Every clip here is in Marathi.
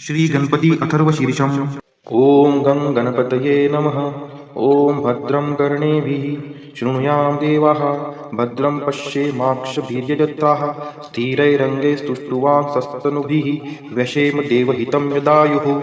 श्री गणपती अथर्वशीर्षम्। ॐ गं गणपतये नमः। ॐ भद्रं कर्णेभिः शृणुयाम देवाः, भद्रं पश्येमाक्षभिर्यजत्राः, स्थिरैरङ्गैस्तुष्टुवांसस्तनूभिः व्यशेम देवहितं यदायुः।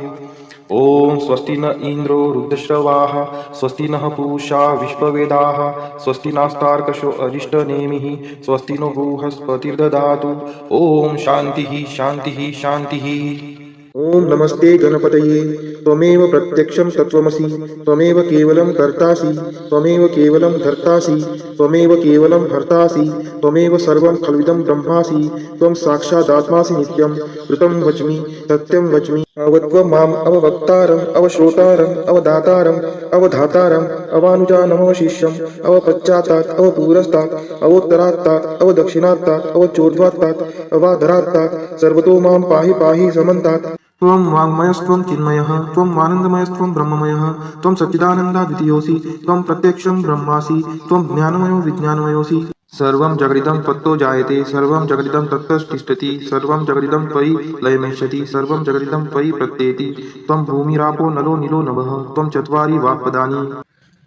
ॐ स्वस्ति न इन्द्रो रुद्रश्रवाः, स्वस्ति नः पूषा विश्ववेदाः, स्वस्ति नास्तार्कशो अरिष्टनेमिः, स्वस्ति नो बृहस्पतिर्दधातु। ॐ शान्तिः शान्तिः शान्तिः। ओम नमस्ते गणपतये। त्वमेव प्रत्यक्षं तत्त्वमसि, त्वमेव केवलं कर्तासि, त्वमेव केवलं धर्तासि, त्वमेव केवलं हर्तासि, त्वमेव सर्वं खल्विदं ब्रह्मासि, त्वं साक्षादात्मासि नित्यं। ऋतं वच्मि सत्यं वच्मि, अवत्वं माम् अववक्तारम् अवश्रोतारम् अवदातारम् अवधातारम् अवानुजानमवशिष्यम् अवपश्चात्तात् अवपुरस्तात् अवोत्तरात्तात् अवदक्षिणात्तात् अवचोर्ध्वात्तात् अवाधरात्तात् सर्वतो मां पाहि पाहि समन्तात्। त्वं वाङ्मयस्त्वं चिन्मयः, त्वं आनन्दमयस्त्वं ब्रह्ममयः, त्वं सच्चिदानन्दाद्वितीयोऽसि, त्वं प्रत्यक्षं ब्रह्मासि, त्वं ज्ञानमयो विज्ञानमयोऽसि। सर्वं जगदिदं त्वत्तो जायते, सर्वं जगदिदं तत्तस्तिष्ठति, सर्वं जगदिदं त्वयि लयमेष्यति, सर्वं जगदिदं त्वयि प्रत्येति। त्वं भूमिरापो नलो नीलो नभः, त्वं चत्वारि वाक्पदानि।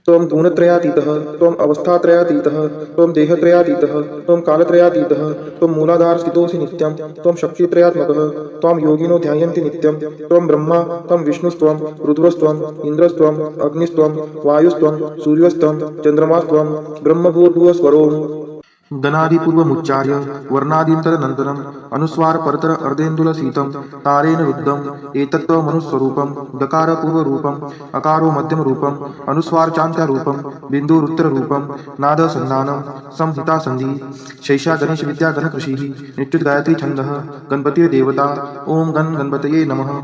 त्वं गुणत्रयातीतः, त्वम् अवस्थात्रयातीतः, त्वं देहत्रयातीतः, त्वं कालत्रयातीतः, त्वं मूलाधारस्थितोऽसि नित्यं, त्वं शक्तित्रयात्मकः, त्वां योगिनो ध्यायन्ति नित्यं। त्वं ब्रह्मा, त्वं विष्णुस्त्वं रुद्रस्त्वं इन्द्रस्त्वं अग्निस्त्वं वायुस्त्वं सूर्यस्त्वं चन्द्रमास्त्वं ब्रह्मभूर्भुवस्वरोम्। गणादिपूर्वमुच्चार्य वर्णादीन्तरनन्तरम् अनुस्वार परतर अर्धेन्दुलसीतं तारेण रुद्धम् एतत्त्वमनुस्वरूपं। दकारपूर्वरूपम्, अकारो मध्यमरूपम्, अनुस्वारचान्त्यारूपं, बिन्दुरुत्तररूपं, नादसन्धानं, संहितासन्धिः। शैषा गणेशविद्या गणकृषिः, नित्युद्गायत्री छन्दः, गणपतिर्देवता। ॐ गणपतये नमः।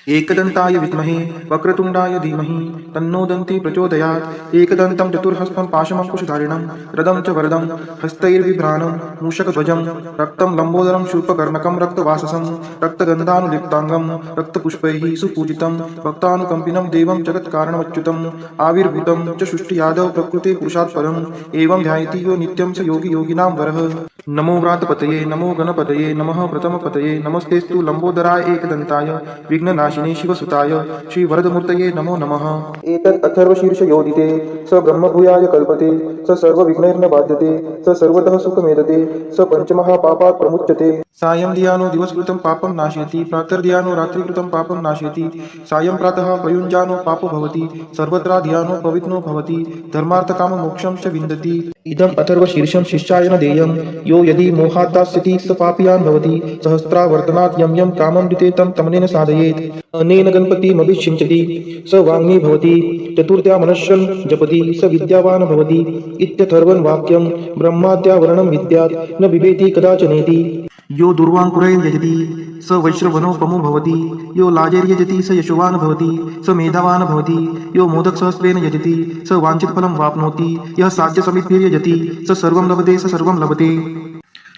एकदन्ताय विद्महे वक्रतुण्डाय धीमहि तन्नो दन्ती प्रचोदयात्। एकदन्तं चतुर्हस्तं पाशमङ्कुशधारिणं रदं च वरदं हस्तैर्बिभ्राणं मूषकध्वजं रक्तं लम्बोदरं शूर्पकर्णकं रक्तवाससं रक्तगन्धानुलिप्ताङ्गं रक्तपुष्पैः सुपूजितं भक्तानुकम्पिनं देवं जगत्कारणमच्युतम् आविर्भूतं च सृष्टियादौ प्रकृते पुरुषात् परम् एवं ध्यायति यो नित्यं स योगी योगिनां वरः। नमो व्रातपतये नमो गणपतये नमः प्रथमपतये नमस्तेस्तु लम्बोदराय एकदन्ताय विघ्ननाशिने शिवसुताय श्रीवरदमूर्तये नमो नमः। एतत् अथर्वशीर्षयोदिते स ब्रह्मभूयाय कल्पते, स सर्वविघ्नैर्न बाध्यते, स सर्वतः सुखमेधते, स पञ्चमहापापात् प्रमुच्यते। सायं धियानो दिवसकृतं पापं नाशयति, प्रातर्धियानो रात्रिकृतं पापं नाशयति, सायं प्रातः प्रयुञ्जानो पापो भवति, सर्वत्र धियानो पवित्रो भवति, धर्मार्थकाममोक्षं च विन्दति। इदम् अथर्वशीर्षं शिष्याय न देयं, यो यदि मोहात् दास्यति स पापीयान् भवति, सहस्रावर्तनात् यं यं कामं दिते तं तमनेन साधयेत्। अनेन गणपतिमभिषिञ्चति स वाङ्मी भवति, चतुर्थ्या मनश्शं जपति स विद्यावान् भवति इत्यथर्वं वाक्यं। ब्रह्माद्यावरणं विद्यात् न बिभेति कदाचनेति। यो दुर्वाङ्कुरैर्यजति स वैश्रवणोपमो भवति, यो लाजैर्यजति स यशोवान् भवति, स मेधावान् भवति, यो मोदकसहस्रेण यजति स वाञ्छितफलं वाप्नोति, यः साध्यसमिद्भिर्यजति स सर्वं लभते स सर्वं लभते।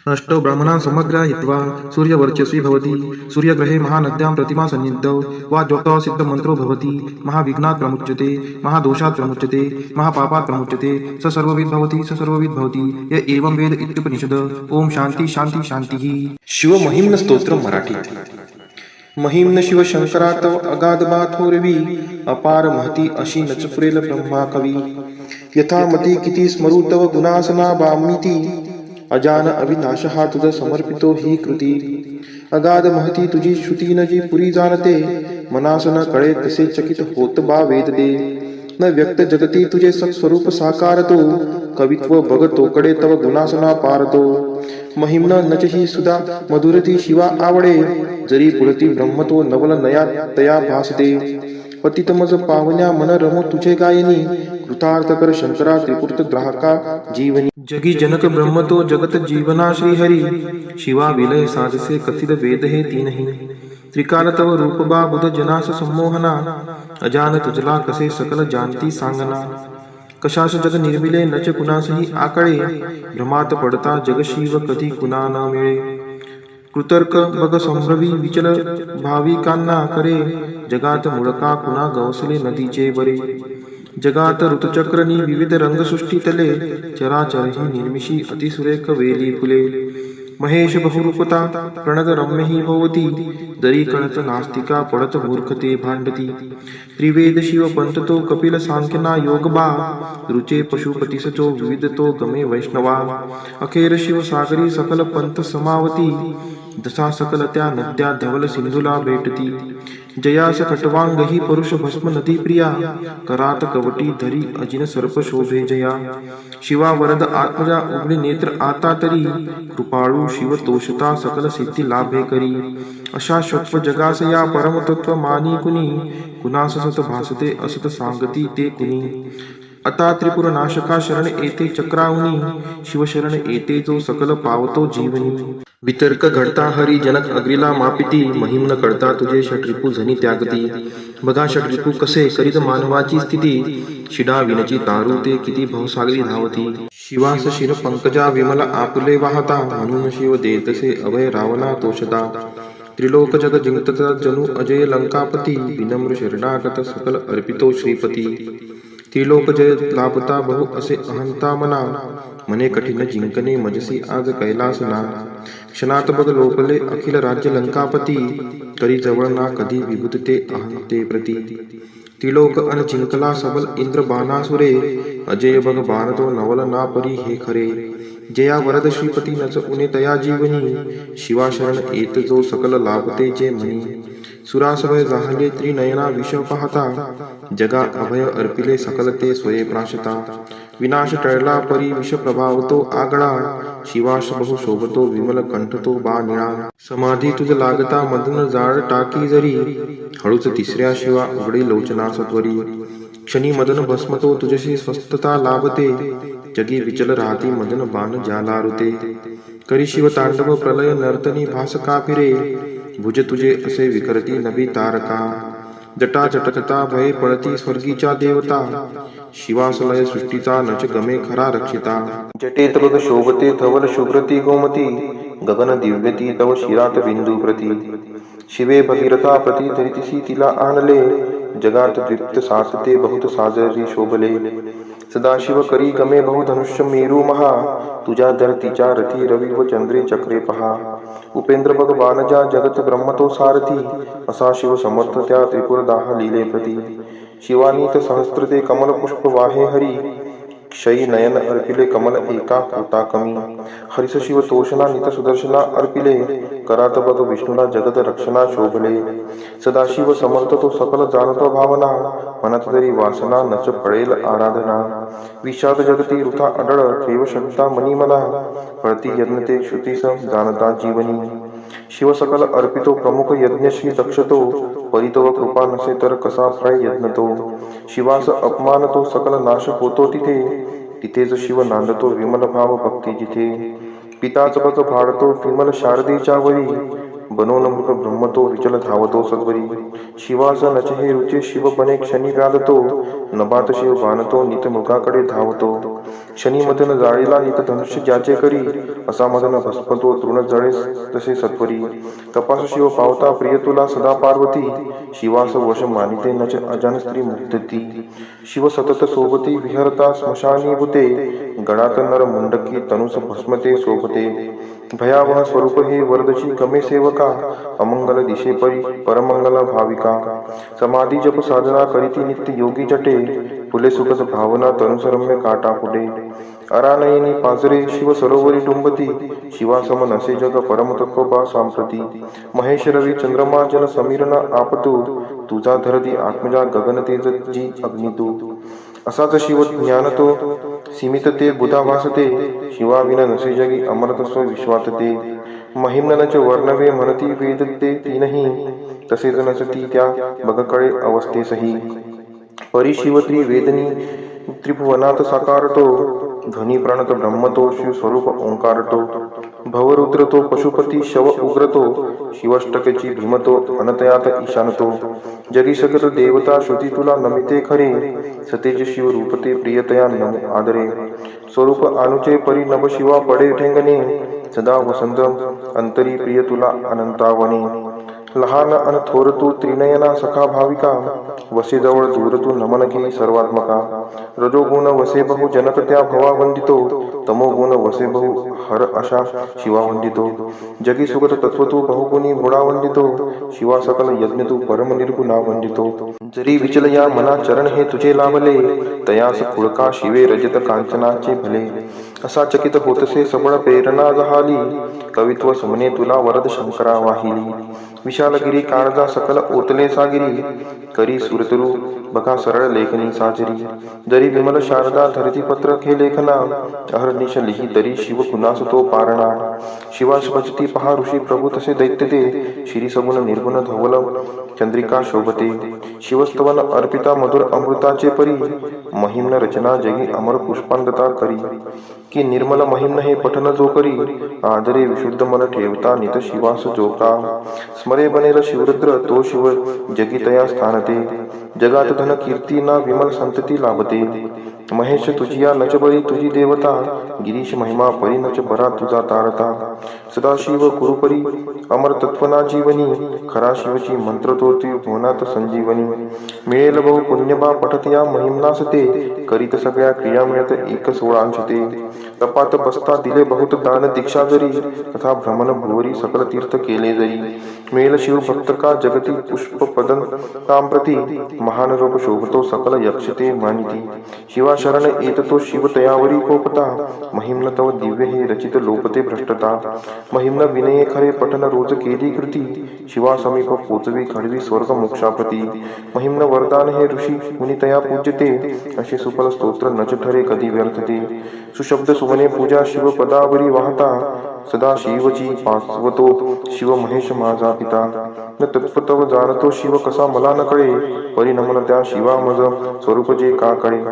अष्टौ ब्राह्मणान् समग्रायित्वा सूर्यवर्चस्वी भवति, सूर्यग्रहे महानद्यां प्रतिमा सन्निधौ वा ज्योतौ सिद्धमन्त्रो भवति, महाविघ्नात् प्रमुच्यते, महादोषात् प्रमुच्यते, महापापात् प्रमुच्यते, स सर्वविद् भवति स सर्वविद् भवति य एवं वेद इत्युपनिषद। ओम शांती शांती शांतिः। शिवमहिम्न स्तोत्रम मराठीत। महिम्न शिवशंकरा तव अगाध बाथोरवी, अपार महती अशी नचपुरेल ब्रह्मा कवी। यथामती किती स्मरू तव गुणासना बामिती, अजान अविनाश हा तुझ समर्पितो ही कृती। अगाध महती तुझी श्रुती न जी पुरी जाणते, मनास न कळे तसे चकित होत बा वेद दे। न व्यक्त जगती तुझे सत्स्वरूप साकारतो, कवित्व बघतोकडे तव गुणासना पारतो। महिम्न नचही सुधा मधुरती शिवा आवडे, जरी पुढती ब्रह्मतो नवल नया तया भासते। पतितमज पावन्या मन रमो तुझे गायनी, कृतार्थ कर शंकरा त्रिपुर्त ग्राहका जीवनी। जगी जनक ब्रह्मतो जगत जीवना श्रीहरी, शिवा विलय साधसे कथित वेद हे तीनही। त्रिकाल तव रूप बा बुध जनास संमोहना, अजान तुझला कसे सकल जानती सांगना। कशास जग निर्मिले नच कुणासही आकळे, भ्रमात पडता जग शिव कधी कुणा न मिळे। कृतर्क बग संभ्रवी विचल भाविकांना करे, जगात मुळका कुणा गवसले नदीचे बरे। जगात ऋतुचक्रनी विविध रंगसृष्टी तले, चराचर ही निर्मिशी अतिसुरेख वेली फुले। महेश बहुरूपता प्रणत रम्य ही भवती दरी कळत नास्तिका पडत मूर्खते भांडती त्रिवेद शिव पंततो कपिल सांख्यना योग बा रुचे पशुपती सचो विविध तो गमे वैष्णवा अखेर शिव सागरी सकल पंथ समावती दसा सकल त्या नद्या धवल सिंधूला भेटती जयास खटवांग ही परुष भस्म नदी प्रिया करात कवटी धरी अजिन सर्प शोभे जया शिवा वरद आत्मजा उघडी नेत्र आता तरी कृपाळू शिव तोषता सकल सिद्धी लाभे करी अशा शत्व जगास या परमतत्व मानी कुणी कुणास सत भासते असत सांगती ते कुणी आता त्रिपुर नाशका शरण येते चक्रावनी शिवशरण येते जो सकल पावतो जीवनी वितर्क घडता हरी जनक अग्रीला मापिती महिम न कळता तुझे षटरिपू झनी त्यागती बघा षटरिपू कसे करीत मानवाची स्थिती शिडा विनची तारू ते किती भवसागरी धावती शिवास शिर पंकजा विमल आपुले वाहता म्हणून शिव देतसे अभय रावणा तोषता त्रिलोक जग जिंकता जणू अजय लंकापती विनम्र शरणागत सकल अर्पितो श्रीपती त्रिलोक जय लाभता बहु असे अहंता मना मने कठीण जिंकणे मजसी आज कैलासना क्षणात बघ लोकले अखिल राज्य लंकापती करी जवळ ना कधी विभुतते अहंते प्रती त्रिलोक अन जिंकला सबल इंद्र बाणासुरे अजय बघ बाण तो नवल ना परी हे खरे जया वरद श्रीपती नच उने तया जीवनी शिवा शरण येत जो सकल लाभते जे म्हणी सुरासवय जाहले त्रिनयना विष पाहता जगा अभय अर्पिले सकल ते स्वये प्राशता विनाश टळला परी विष प्रभावतो आगळा शिवाश बहु शोभतो विमल कंठतो बा निळा समाधी तुझ लागता मदन जाळ टाकी जरी हळूच तिसऱ्या शिवा उघडे लोचना सत्वरी क्षणी मदन भस्मतो तुझशी स्वस्थता लाभते जगी विचल राहती मदन बाण जालारुते करी शिव तांडव प्रलय नर्तनी भासका फिरे भुज तुझे असे विकरती नभी तारका जटा जटकता भये पळती स्वर्गीच्या देवता शिवासलय सृष्टीचा नच गमे खरा रक्षिता जटेत बघ शोभते धवल शुभ्रती गोमती गगन दिव्यती तव शिरात बिंदू प्रती शिवे भगीरथा प्रती धरितीसी तिला आणले जगात तृप्त सासते बहुत साजरी शोभले सदाशिव करी गमे बहुधनुष्य मेरू महा तुझ्या धरतीच्या रथी रवी व चंद्रे चक्रे पहा उपेंद्र बघ बाणजा जगत ब्रह्मतो सारथी असा शिव समर्थ त्या त्रिपुर दाह लीले प्रती शिवानीत सहस्त्रते कमल पुष्प वाहे हरी क्षयी नयन अर्पिले कमल एका कोटा कमी हरिस शिव तोषणा नित सुदर्शना अर्पिले करात बघ विष्णूला जगत रक्षणा शोभले सदाशिव समर्थ तो सकल जाणतो भावना मनात तरी वासना नच फळेल आराधना विषाद जगती वृथा अडळ ठेव शब्दा मनी मला फळती यज्ञ ते श्रुतीस जाणता जीवनी शिव सकल अर्पितो प्रमुख यज्ञ श्री दक्षतो परितव कृपा नसे तर कसा फळ यज्ञ तो शिवास अपमान तो सकल नाश होतो तिथे तिथेच शिव नांदतो विमल भाव भक्ती जिथे पिताच बघ भाडतो विमल शारदेच्या वरी बनवून मृग ब्रह्मतो विचल धावतो सद्वरी शिवास नचहे रुचे शिव बने क्षणी व्याधतो नभात शिव बाणतो नित मृगाकडे धावतो क्षणी मदन जाळीला नित धनुष्य ज्याचे करी असा मदन भस्मतो तृण जळे तसे सत्वरी तपास शिव पावता प्रिय तुला सदा पार्वती शिवास वश मानिते नच अजान स्त्री मुक्तती शिव सतत सोबती विहरता स्मशानी भूते गडात नर मुंडकी तनुस भस्मते शोभते भयावह स्वरूप हे वरदची कमे सेवका अमंगल दिशे परी परमंगल भाविका समाधी जप साधना करीती नित्य योगी जटे फुले सुखद भावना तनुसरम्य काटा पुढे अरानयनी पाजरे शिव सरोवरी डुंबती शिवासम नसे जग परमतत्व बा सांप्रती महेश रवी चंद्रमा जन समीरना आपतू तुझा धरती आत्मजा गगन तेज जी अग्नितू असाच शिव ज्ञान तो सीमित ते बुधा भासते शिवाविना नसे जगी अमृतस्व विश्वात ते महिम्नच वर्णवे म्हणती वेद ते तीनही तसेच नसती त्या बगकळे अवस्थेसही परिशिवत्री वेदनी त्रिभुवनात साकारतो ध्वनी प्रणत ब्रह्मतो शिव स्वरूप ओंकारतो भवरुद्रतो पशुपती शव उग्रतो शिवष्टकची भीमतो अनतयात ईशानतो जगी सकल देवता श्रुती तुला नमिते खरे सतेज शिव रूपते प्रियतया नमो आदरे स्वरूप अनुचे परी नभ शिवा पडे ठेंगणे सदा वसंत अंतरी प्रिय तुला अनंतावने लहान अन थोर तू त्रिनयना सखा भाविका, वसे जवळ दूर तू नमन घे सर्वात्मका. रजोगुण वसे बहु जनक त्या भवा वंदितो, तमोगुण वसे बहु हर अशा शिवा वंदितो. जगी सुगत तत्व तू बहुगुणी गुणा वंदितो, शिवा सकल यज्ञ तू परम निर्गुणा वंदितो. जरी विचल या मना चरण हे तुझे लाभले, तयास खुळका शिवे रजत कांचनाचे भले. असा चकित होतसे सबळ प्रेरणा जहाली, कवित्व सुमने तुला वरद शंकरा वाहिली. विशालगिरी काळजा सकल ओतले सागिरी, करी सुरतरू बघा सरळ लेखनी साजरी. जरी विमल शारदा धरती पत्र खे लेखना, अहर्निश लिही तरी शिव कुणास तो पारणा. शिवास भजती पहा ऋषी प्रभू तसे दैत्य ते, श्री सगुण निर्गुण धवल चंद्रिका शोभते. शिवस्तवन अर्पिता मधुर अमृताचे परी, महिम्न रचना जगी अमर पुष्पांगता करी. की निर्मल महिम्न हे पठन जो करी, आदरे विशुद्ध मन ठेवता नित शिवास जोका. स्मरे बनेल शिवरुद्र तो शिव जगी तया स्थानते, जगात धन कीर्ती ना विमल संतती लाभते. महेश तुझिया नच बळी तुझी देवता, गिरीश महिमा परी नच बरा तुझा तारता. सदाशिव कुरुपरी अमर तत्वना जीवनी, खरा शिवची मंत्र तो भुवनात संजीवनी. मिळेल बहु पुण्यबा पठत या महिमनास ते, करीत सगळ्या क्रिया मिळत एक सोळांश ते. तपात बसता दिले बहुत दान दीक्षा जरी, तथा भ्रमण भुवरी सकल तीर्थ केले जरी. मिळेल शिव भक्त का जगती पुष्प पदन तांप्रती, महान रूप शोभतो सकल यक्ष ते मानिती. शिवा शरण येत तो शिव तयावरी कोपता, महिम्न तव दिव्य हे रचित लोपते भ्रष्टता. महिम्न विनये खरे पठन रोज केली कृती, शिवा समीप पोचवी खडवी स्वर्ग मोक्षाप्रती. महिम्न वरदान हे ऋषी मुनी तया पूज्यते, असे सुफल स्तोत्र नच ठरे कधी व्यर्थते. सुशब्द सुमने पूजा शिव पदावरी वाहता, सदा शिवची पाचवतो शिव महेश माझा पिता. न तत्पतव जाणतो शिव कसा मला न कळे, परिणमन त्या शिवा मज स्वरूप जे का कळे.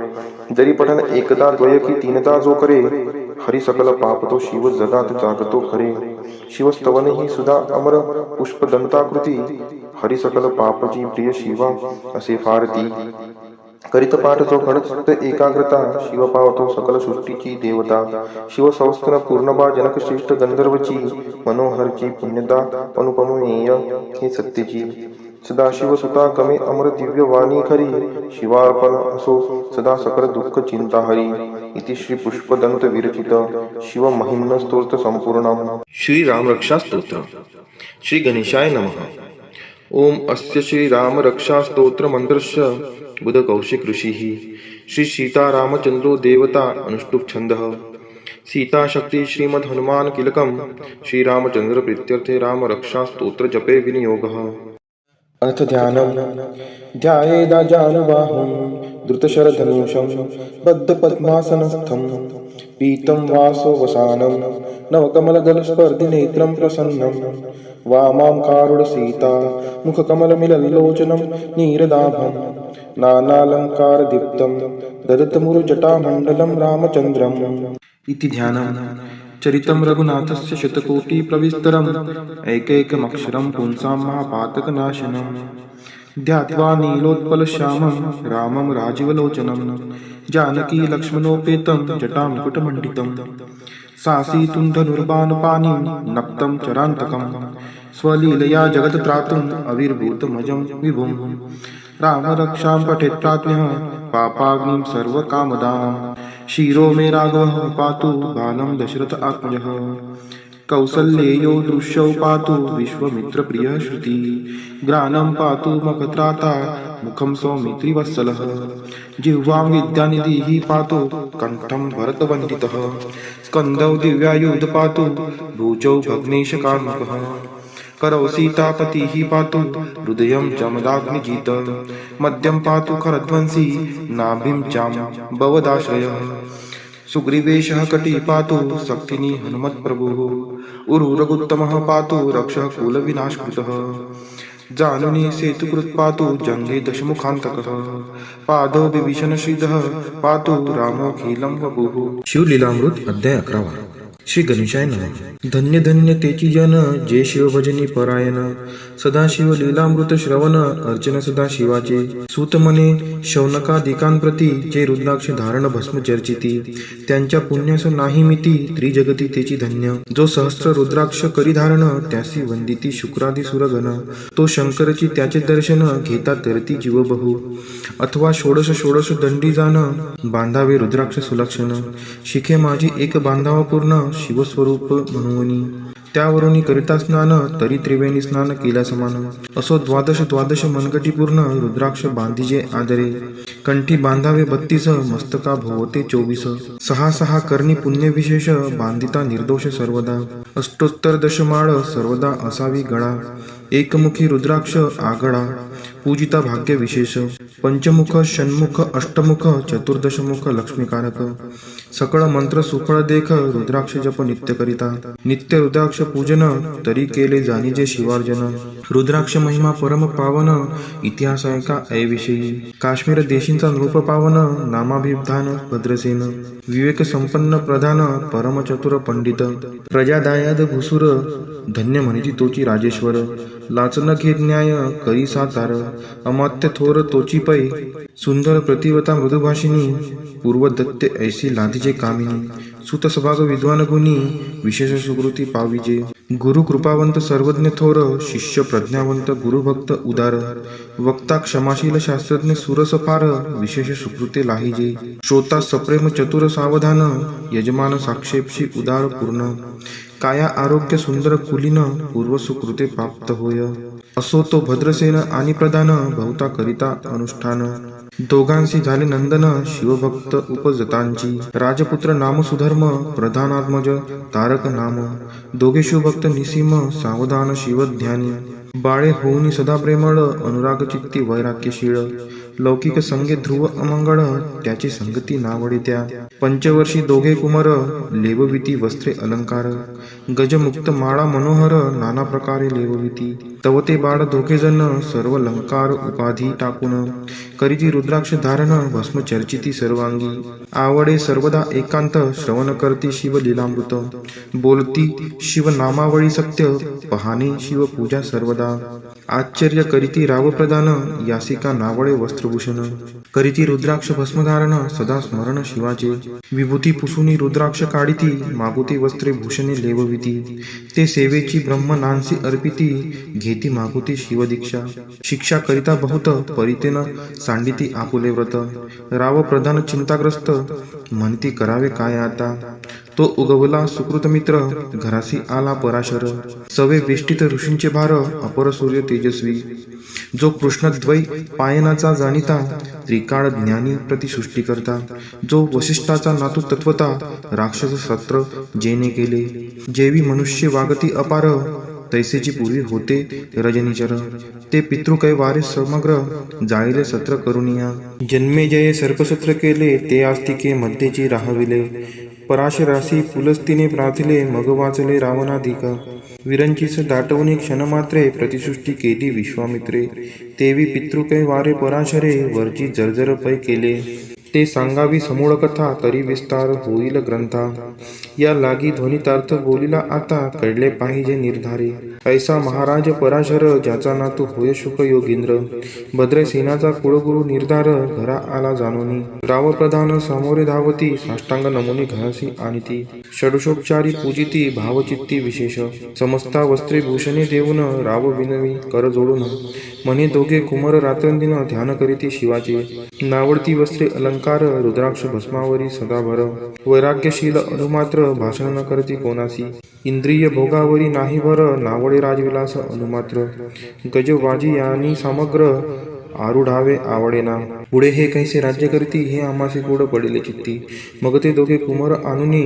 जरी पठन एकदा द्वय की तीनदा जो करे, हरी सकल पापतो शिव जगात जागतो खरे. शिवस्तवन ही सुधा अमर पुष्प दंताकृती, हरी सकल पापची प्रिय शिवा असे फारती. करीत पाठ जो घडत एकाग्रता, शिव पावतो सकल सृष्टीची देवता. शिव संस्थन पूर्णबा जनक श्रेष्ठ गंधर्वची, मनोहरची पुण्यदा अनुपमेय हे सत्यची. सदाशिव सुता गमे अमर दिव्य वाणी खरी, शिवार्पण असो सदा सकल दुःख चिंता हरी. इति श्री पुष्पदंत विरचित शिव महिम्न स्तोत्र संपूर्णम. श्री राम रक्षा स्तोत्र. श्री गणेशाय नमः. ओम अस्य श्री राम रक्षा स्तोत्र मंत्रस्य बुध कौशिक ऋषिः. श्री सीता रामचंद्रो देवता अनुष्टुप छंदः. सीता शक्ति श्रीमद् हनुमान किलकम. श्री रामचंद्र प्रीत्यर्थे राम रक्षा स्तोत्र जपे विनियोगः. अर्थ ध्यानम. ध्यायेदा जानुबाहुं द्रुतशरधनुषं, बद्धपद्मासनस्थं पीतं वासो वसानं. नवकमलदलस्पर्धिनेत्रं प्रसन्नं, वामां कारुणसीता मुखकमलमिलल्लोचनं नीरदाभं. नानालङ्कारदीप्तं ददतमुरुजटामण्डलं रामचन्द्रम्. इति ध्यानम्. चरितं रघुनाथस्य शतकोटिप्रविस्तरम्, एकैकमक्षरं पुंसां महापातकनाशनम्. ध्यात्वा नीलोत्पलश्यामं रामं राजीवलोचनं, जानकी लक्ष्मणोपेतं जटामुकुटमण्डितं. सासीतुं धनुर्बाणपाणिं नक्तं चरान्तकं, स्वलीलया जगत्त्रातुम् अविर्भूतमजं विभुम्. राम रक्षां पठेत् प्राज्ञः पापाग्निं सर्वकामदाम्. शिरो मे राघवः पातु बालं दशरथ आत्मजः. कौसल्येयो दृश्यौ पातु विश्वमित्रप्रियः श्रुति. ग्रानं पातु मखत्राता मुखं सौमित्रिवत्सलः. जिह्वां विद्यानिधिः पातु कण्ठं भरतवन्दितः. स्कन्धौ दिव्यायुध पातु भुजौ भग्नेशकार्मुकः. करौ सीतापतिः पातु हृदयं जमदाग्निजित. मध्यं पातु खरध्वंसी नाभिं जाम्बवदाश्रयः. सुग्रीवेशः कटी पातु शक्तिनी हनुमत्प्रभुः. उरुरगुत्तमः पातु रक्षः कुलविनाशकृतः. जानुनी सेतुकृत् पातु जङ्गे दशमुखान्तकः. पादौ विभीषणश्रीधः पातु रामोऽखिलं वपुः. शिवलीलामृत अध्याय 11. श्री गणेशाय नमः. धन्य धन्य तेची जन जे शिव भजनी परायण. सदाशिव लीलामृत श्रवण अर्चन सदा शिवाचे. सूत म्हणे शौनकादिकांप्रती जे रुद्राक्ष धारण भस्म चर्चिती त्यांच्या पुण्यास नाही मिती त्रिजगती तेची धन्य. जो सहस्र रुद्राक्ष करी धारण त्यासी वंदिती शुक्रादी सुरगण. तो शंकरची त्याचे दर्शन घेता तरती जीव बहु. अथवा षोडश षोडश दंडी जाण बांधावे रुद्राक्ष सुलक्षण. शिखे माझी एक बांधावा पूर्ण शिवस्वरूप म्हणूनी. त्यावरून करिता स्नान तरी त्रिवेणी स्नान केल्या समान. असो द्वादश द्वादश मनगटी पूर्ण रुद्राक्ष बांधिजे आदरे. कंठी बांधावे 32 मस्तका भोवते 24. सहा सहा करणी पुण्य विशेष बांधिता निर्दोष सर्वदा. अष्टोत्तर दशमाळ सर्वदा असावी गळा. एकमुखी रुद्राक्ष आगळा पूजिता भाग्य विशेष. पंचमुख षण्मुख अष्टमुख चतुर्दशमुख लक्ष्मीकारक. सकळ मंत्र सुफळ देख रुद्राक्ष जप नित्य करिता. नित्य रुद्राक्ष पूजन तरी केले जाणीजे शिवार्जन. रुद्राक्ष महिमा परम पावन इतिहास ऐका ऐविषयी. काश्मीर देशींचा नृप पावन नामाभिधान भद्रसेन. विवेक संपन्न प्रधान परम चतुर पंडित. प्रजादायाद भुसुर धन्य म्हणिती तोची राजेश्वर. लाचन घे न्याय करी सातार. अमात्य थोर तोची पै. सुंदर प्रतिवता मृदुभाषिनी. पूर्वदत्ते ऐसी लादीचे कामिनी. सुतसभाग विद्वान गुणी विशेष सुकृती पाविजे. गुरु कृपावंत सर्वज्ञ थोर. शिष्य प्रज्ञावंत गुरुभक्त उदार. वक्ता क्षमाशील शास्त्रज्ञ सुरस फार. विशेष सुकृते लाहिजे. श्रोता सप्रेम चतुर सावधान. यजमान साक्षेपशी उदार पूर्ण. काया आरोग्य सुंदर कुलीन. पूर्व सुकृते प्राप्त होय. असो तो भद्रसेन आणि प्रधान. बहुता करिता अनुष्ठान. दोघांशी झाले नंदन शिवभक्त उपजतांची. राजपुत्र नाम सुधर्म प्रधानात्मज तारक नाम. दोघे शिवभक्त निसीम सावधान शिवध्यानी. बाळे होऊनी सदा प्रेमळ अनुराग चित्ती वैराग्यशीळ. लौकिक संगे ध्रुव अमंगळ त्याची संगती नावडे त्या. पंचवर्षी दोघे कुमार लेवविती वस्त्रे अलंकार. गजमुक्त माळा मनोहर नाना प्रकारे लेवविती. तवते बाळ दोघे जण सर्व अलंकार उपाधी टाकून. करीती रुद्राक्ष धारण भस्म चर्चिती सर्वांगी. आवडे सर्वदा एकांत श्रवण करती शिव लीलामृत. बोलती शिव नामावळी सत्य पहाणे शिव पूजा सर्वदा. आश्चर्य करीती राव प्रदान यासिका नावळे वस्त्रभूषण. करीती रुद्राक्ष भस्मधारण सदा स्मरण शिवाचे. विभूती पुसुनी रुद्राक्ष काढिती मागुती वस्त्रे भूषणे लेवविती. ते सेवेची ब्रह्म नांसी अर्पिती घेती मागुती शिवदीक्षा. शिक्षा करिता बहुत परितेन सांडिती आपुले व्रत. राव प्रधान चिंताग्रस्त म्हणती करावे काय आता. तो उगवला सुकृत मित्र घरासी आला पराशर. सवे वेष्टित ऋषींचे भार अपर सूर्य तेजस्वी. जो कृष्णद्वै पायनाचा जाणिता त्रिकाळ ज्ञानी प्रतिसृष्टी करता. जो वसिष्ठाचा नातू तत्वता राक्षस सत्र जेने केले. जेवी मनुष्य वागती अपार तैसेची पूर्वी होते रजनीचर. ते पितृकै वारे समग्र जाळले सत्र करुनिया. जन्मे जये सर्पसत्र केले ते आस्तिके मध्येची राहविले. पराशरासी पुलस्तीने प्रार्थिले मग वाचले रावणाधिक. विरंचीस दाटवणी क्षणमात्रे प्रतिसृष्टी केली विश्वामित्रे. तेवी पितृकै वारे पराशरे वरची जर्जर पै केले. ते सांगावी समूळ कथा तरी विस्तार होईल ग्रंथा. या लागी ध्वनितार्थ बोलिला आता कळले पाहिजे निर्धारे. ऐसा महाराज पराशर ज्याचा नातू होय शुक योगींद्र. भद्रसेनाचा कुळगुरु निर्धार घरा आला जाणोनी. राव प्रधान समोरे धावती साष्टांग नमुनी घरासी आणिती. षडशोपचारी पूजिती भावचित्ती विशेष. समस्ता वस्त्रे भूषणे देऊन राव विनवी कर जोडून. म्हणे दोघे कुमार रात्रंदिन ध्यान करीती शिवाचे. नावडती वस्त्रे अलंकार रुद्राक्ष भस्मावरी सदाभर. वैराग्यशील अनुमात्र भाषण न करती कोणासी. इंद्रिय भोगावरी नाही भर नावडे राजविलास अनुमात्र. गजवाजी यांनी समग्र आरुढावे आवडेना. पुढे हे कैसे राज्य करती हे आम्हासे गोड पडिले चित्ती. मग ते दोघे कुमार आणुनी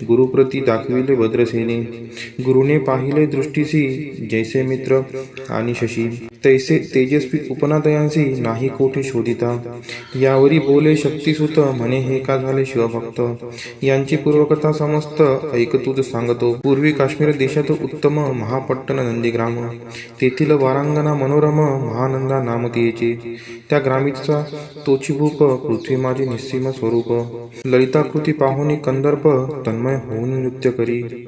गुरुप्रती दाखविले भद्रसेने. गुरुने पाहिले दृष्टीसी जैसे मित्र आणि शशी. तैसे तेजस्वी उपनादयांसी नाही कोठे शोधिता. यावरी बोले शक्तिसुत म्हणे हे का झाले शिवभक्त. यांची पूर्वकथा समस्त ऐक तुझ सांगतो. पूर्वी काश्मीर देशात उत्तम महापट्टण नंदीग्राम. तेथील वारांगना मनोरम महानंदा नाम तिचे. त्या ग्रामीचा तोची भूप पृथ्वी माझे निस्सीम स्वरूप. ललिताकृती पाहुनी कंदर्प तन्मय होऊन नृत्य करी.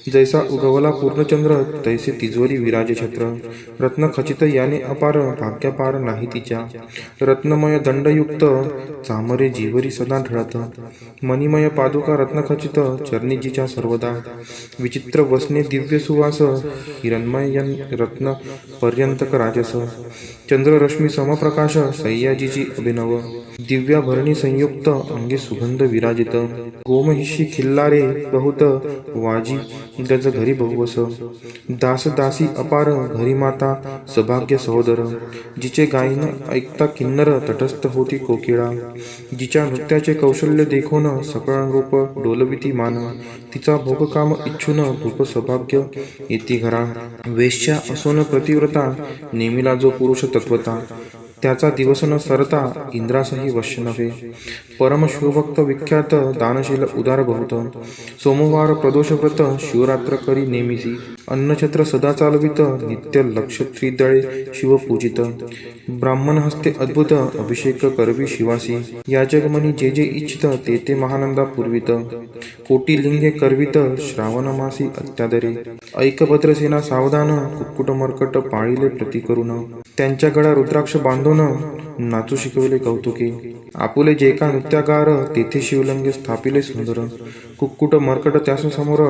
जैसा उगवला पूर्णचंद्र तैसे तिजोरी विराजे छत्र. रत्नखचित याने अपार भाग्यपार नाही तिच्या. रत्नमय दंडयुक्त चामरे जीवरी सदा ढळत. मणिमय पादुका रत्नखचित चरणीजीच्या सर्वदा. विचित्र वसने दिव्य सुवास हिरणमय रत्न पर्यंतक राजस. चंद्ररश्मी समप्रकाश सह्याजीची अभिनव. दिव्याभरणी संयुक्त अंगे सुगंध विराजित. गोमहिषी खिल्लारे बहुत वाजी गज घरी बहुवस. दास दासी अपार घरी माता सभाग्य सहोदर. जिचे गायन ऐकता किन्नर तटस्थ होती कोकिळा. जिच्या नृत्याचे कौशल्य देखून सकळ रूप डोलविती मान. तिचा भोगकाम इच्छून भूप सभाग्य येती घरा. वेश्या असोन प्रतिव्रता नेमिला जो पुरुष तत्वता. त्याचा दिवस न सरता इंद्रासही वश्य नव्हे. परम शिवभक्त विख्यात दानशील उदार बहुत. सोमवार प्रदोषव्रत शिवरात्र करी नेमिसी. अन्नछत्र सदा चालवित नित्य लक्ष त्रिदळे शिव पूजित. ब्राह्मण हस्ते अद्भुत अभिषेक करवी शिवासी. याजगमनी जे जे इच्छित ते ते महानंदा पूर्वित. कोटी लिंगे करवित श्रावण मासी अत्यादरे. ऐकभद्रसेना सावधान कुक्कुट मर्कट पाळिले प्रति करून. त्यांच्या गळा रुद्राक्ष बांधून नाचू शिकवले कौतुके. आपुले जे का नृत्यागार तेथे शिवलिंगे स्थापिले सुंदर. कुक्कुट मर्कट त्यास समोर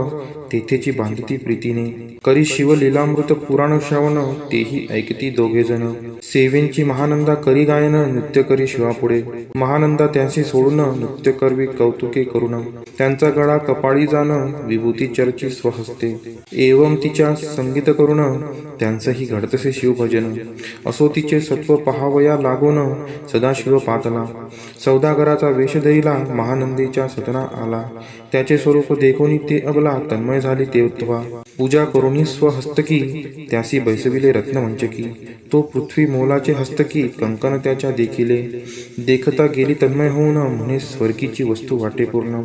तेथेची बांधती प्रीतीने. करी शिव लीलामृत पुराण श्रवण तेही ऐकती दोघे जण. सेवेंची महानंदा करी गायन नृत्य करी शिवापुढे. महानंदा त्यांशी सोडून नृत्य करवी कौतुके करून. त्यांचा गळा कपाळी जाण विभूती चर्ची स्वहस्ते. एवं तिच्या संगीत करून त्यांचंही घडतसे शिवभजन. असो तिचे सत्व पहावया लागून सदाशिव पातला. सौदागराचा वेश धरिला महानंदीच्या सदना आला. त्याचे स्वरूप देखोनी ते अबला तन्मय झाली तेव्हा. पूजा करुणी स्वहस्तकी त्यासी बैसविले रत्नमंचकी. तो पृथ्वी मोलाचे हस्तकी कंकण त्याच्या देखिले. देखता गेली तन्मय होऊन म्हणे स्वर्गीची वस्तू वाटे पूर्ण.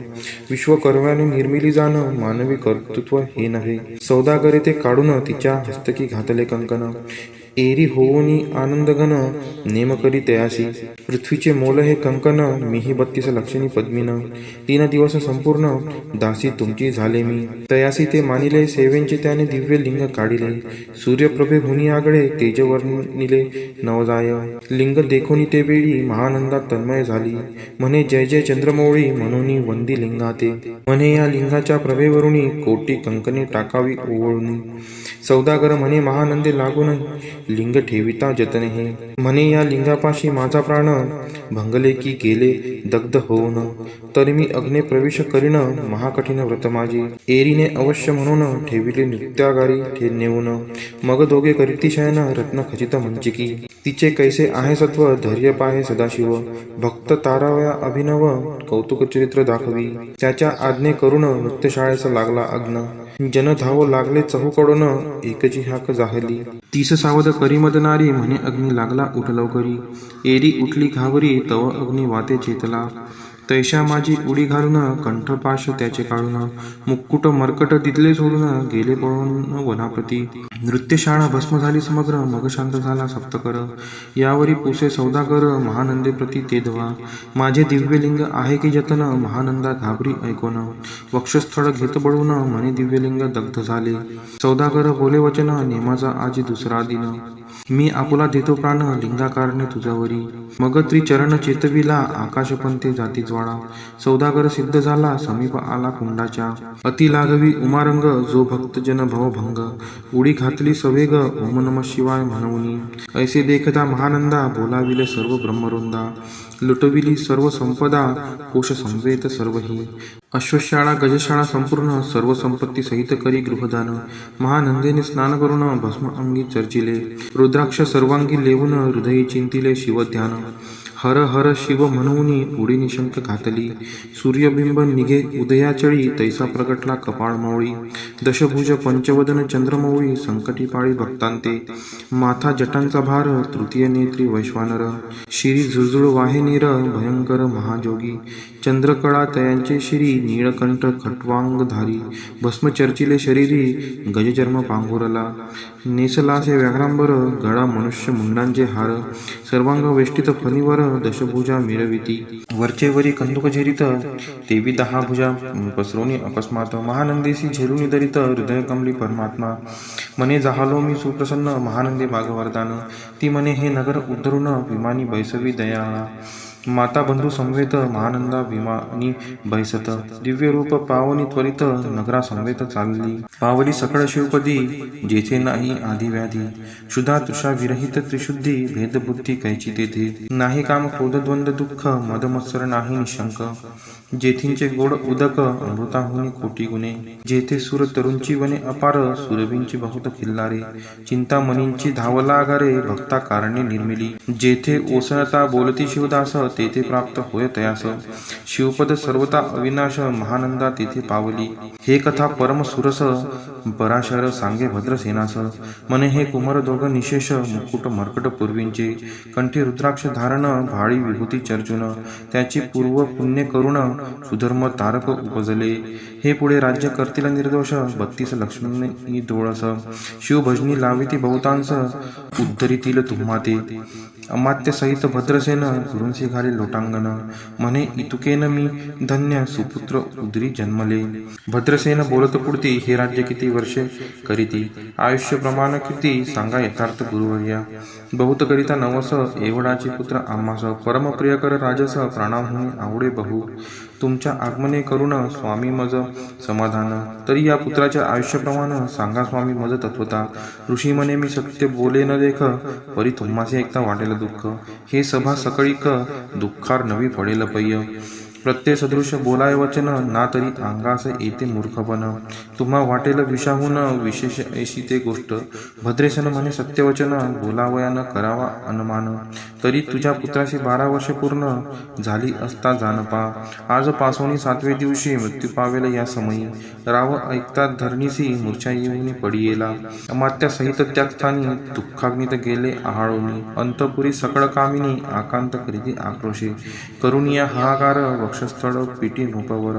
विश्वकर्म्याने निर्मिली जाण मानवी कर्तृत्व हे नव्हे. सौदागरे ते काढून तिच्या हस्तकी घातले कंकण. एरी होऊनी आनंदघन नेम करी तयासी. पृथ्वीचे मोल हे कंकन मीही 32 लक्षणी पद्मीन. 3 दिवस संपूर्ण दासी तुमची झाले मी. तयासी ते मानिले सेवेंचे त्याने दिव्य लिंग काढिले. सूर्यप्रभे हुनी आगळे तेजवर्णिले नवजाय. लिंग देखोनी ते वेळी महानंदा तन्मय झाली. म्हणे जय जय चंद्रमौळी म्हणून वंदी लिंगाते. म्हणे या लिंगाच्या प्रभेवरुणी कोटी कंकणे टाकावी ओवळून. सौदागर म्हणे महानंदे लागून लिंग ठेविता जतन हे. म्हणे या लिंगापाशी माझा प्राण भंगले की गेले दग्ध होऊन. तर मी अग्ने प्रवेश करीन महाकठीण व्रत माझी. एरीने अवश्य म्हणून ठेविले नृत्यागारी नेऊन. मग दोघे करीती शयन रत्न खचित मंचिकी. तिचे कैसे आहे सत्व धैर्य पाहे सदाशिव. भक्त तारावया अभिनव कौतुक चरित्र दाखवी. त्याच्या आज्ञे करून नृत्यशाळेस लागला अग्न. जन धावो लागले चहूकडून एकची हाक जाहली. 30 सावध करीमद नारी म्हणे अग्नी लागला उठ लवकरी. एरी उठली घावरी तव अग्नी वाते चेतला. तैशा माझी उडी घालून कंठपाश त्याचे काढून. मुक्कुट मर्कट दिदले सोडून गेले पळून वनाप्रती. नृत्यशाळा भस्म झाली समग्र मग शांत झाला सप्तकर. यावरी पुसे सौदागर महानंदे प्रती ते धवा. माझे दिव्यलिंग आहे की जतन महानंदा घाबरी ऐकोन. वक्षस्थळ घेत बळून म्हणे दिव्यलिंग दग्ध झाले. सौदागर बोले वचन नेमाचा आजी दुसरा दिन. मी आपुला देतो प्राण लिंगाकारणे तुझ्यावरी. मग त्रिचरण चेतविला आकाशपंते जाती ज्वाळा. सौदागर सिद्ध झाला समीप आला कुंडाच्या. अति लागवी उमारंग जो भक्तजन भवभंग. उडी घातली सवेग ओम नम शिवाय म्हणूनी. ऐसे देखता महानंदा बोलाविले सर्व ब्रह्मवृंदा. लुटविली सर्व संपदा कोश संवेत सर्वही. अश्वशाळा गजशाळा संपूर्ण सर्व संपत्ती सहित करी गृहदान. महानंदेने स्नान करून भस्म अंगी चर्चिले. रुद्राक्ष सर्वांगी लेवून हृदयी चिंतिले शिवध्यान. हर हर शिव म्हणून उडी निशंक घातली. सूर्यबिंब निघे उदयाचळी तैसा प्रगटला कपाळ मौळी. दशभुज पंचवदन चंद्रमौळी संकटी पाळी भक्तांते. माथा जटांचा भार तृतीय नेत्री वैश्वानर. शिरी झुळझुळ वाहे नीर भयंकर महाजोगी. चंद्रकळा तयांचे शिरी, नीळकंठ खट्वांगधारी, भस्म चर्चिले शरीरी, गजचर्म पांघोरला, नेसलासे व्याघ्रांबर, गळा मनुष्य मुंडांचे हार, सर्वांग वेष्टित फणीवर, दशभुजा मिरविती, वरचे वरी कंदुक झेरित, तेवी 10 भुजा पसरोनी अकस्मात, महानंदेसी झेलुनी दरित, हृदय कमली परमात्मा, मने जाहालो मी सुप्रसन्न, महानंदे भागवरदान, ती मने हे नगर उद्धरून, विमानी बैसवी दयाळा, माता बंधू समवेत, महानंदा विमानी बैसत, दिव्य रूप पावनी त्वरित, नगरा समवेत चालली, पावली सकळ शिवपदी, जेथे नाही आधी व्याधी, क्षुधा तृषा विरहित त्रिशुद्धी, भेदबुद्धी कैची तेथे, नाही काम क्रोध द्वंद दुःख, मदमत्सर नाही निशंक, जेथींचे गोड उदक, अमृताहुनी कोटी गुणे, जेथे सुर तरुंची वने अपार, सुरभींची बहुत खिल्लारे, चिंतामणींची धावला आगारे, भक्ता कारणे निर्मिली, जेथे ओसळता बोलती शिवदास, तेथे प्राप्त होय तयास, शिवपद सर्वता अविनाश, महानंदा तेथे पावली, हे कथा परम सुरस, पराशर सांगे भद्रसेनास, मने हे कुमार दोघ निशेष, मुकुट मर्कट पूर्वींचे, कंठी रुद्राक्ष धारण, भाळी विभूती चर्चुन, त्याची पूर्व पुण्य करुण, सुधर्म तारक उपजले, हे पुढे राज्य करतील निर्दोष, 32 लक्ष्मी डोळस, शिवभजनी लाविती बहुतांस, उद्धरितील तुम्हा ते, अमात्य सहित भद्रसेन, गुरूंसी घाली लोटांगण, म्हणे इतुकेन मी धन्य, सुपुत्र उदरी जन्मले, भद्रसेन बोलत पुढती, हे राज्य किती वर्षे करीती, आयुष्य प्रमाण किती, सांगा यथार्थ गुरुवर्या, बहुत करिता नवस, एवढाची पुत्र आम्हास, परम प्रियकर राजस, प्राणाहुनी आवडे बहु, तुमच्या आगमने करुण, स्वामी मज समाधान, तरी या पुत्राच्या आयुष्यप्रमाण, सांगा स्वामी मज तत्वता, ऋषी म्हणे मी सत्य बोले न देख, परी तुम्हासे एकता वाटेल दुःख, हे सभा सकळीक, दुःखार नवी पडेल पय्य, प्रत्यय सदृश बोलाय वचन, ना तरी अंगास येते मूर्खपण, तुम्हा वाटेल विषाहून, विशेष ऐशी ते गोष्ट, भद्रेसन म्हणे सत्यवचन, बोलावयान करावा अनुमान, तरी तुझ्या पुत्राशी 12 वर्षे पूर्ण, झाली असता जानपा, आज पासोनी 7वे दिवशी, मृत्यू पावेल या समयी, राव ऐकतात धरणीसी, मूर्छा येऊनी पडियेला, अमात्या सहित त्याच स्थानी, दुःखाग्नीत गेले आहाळोनी, अंतपुरी सकळ कामिनी, आकांत करीती आक्रोशे, करुणिया हाहाकार, वक्षस्थळ पिटी नृपवर,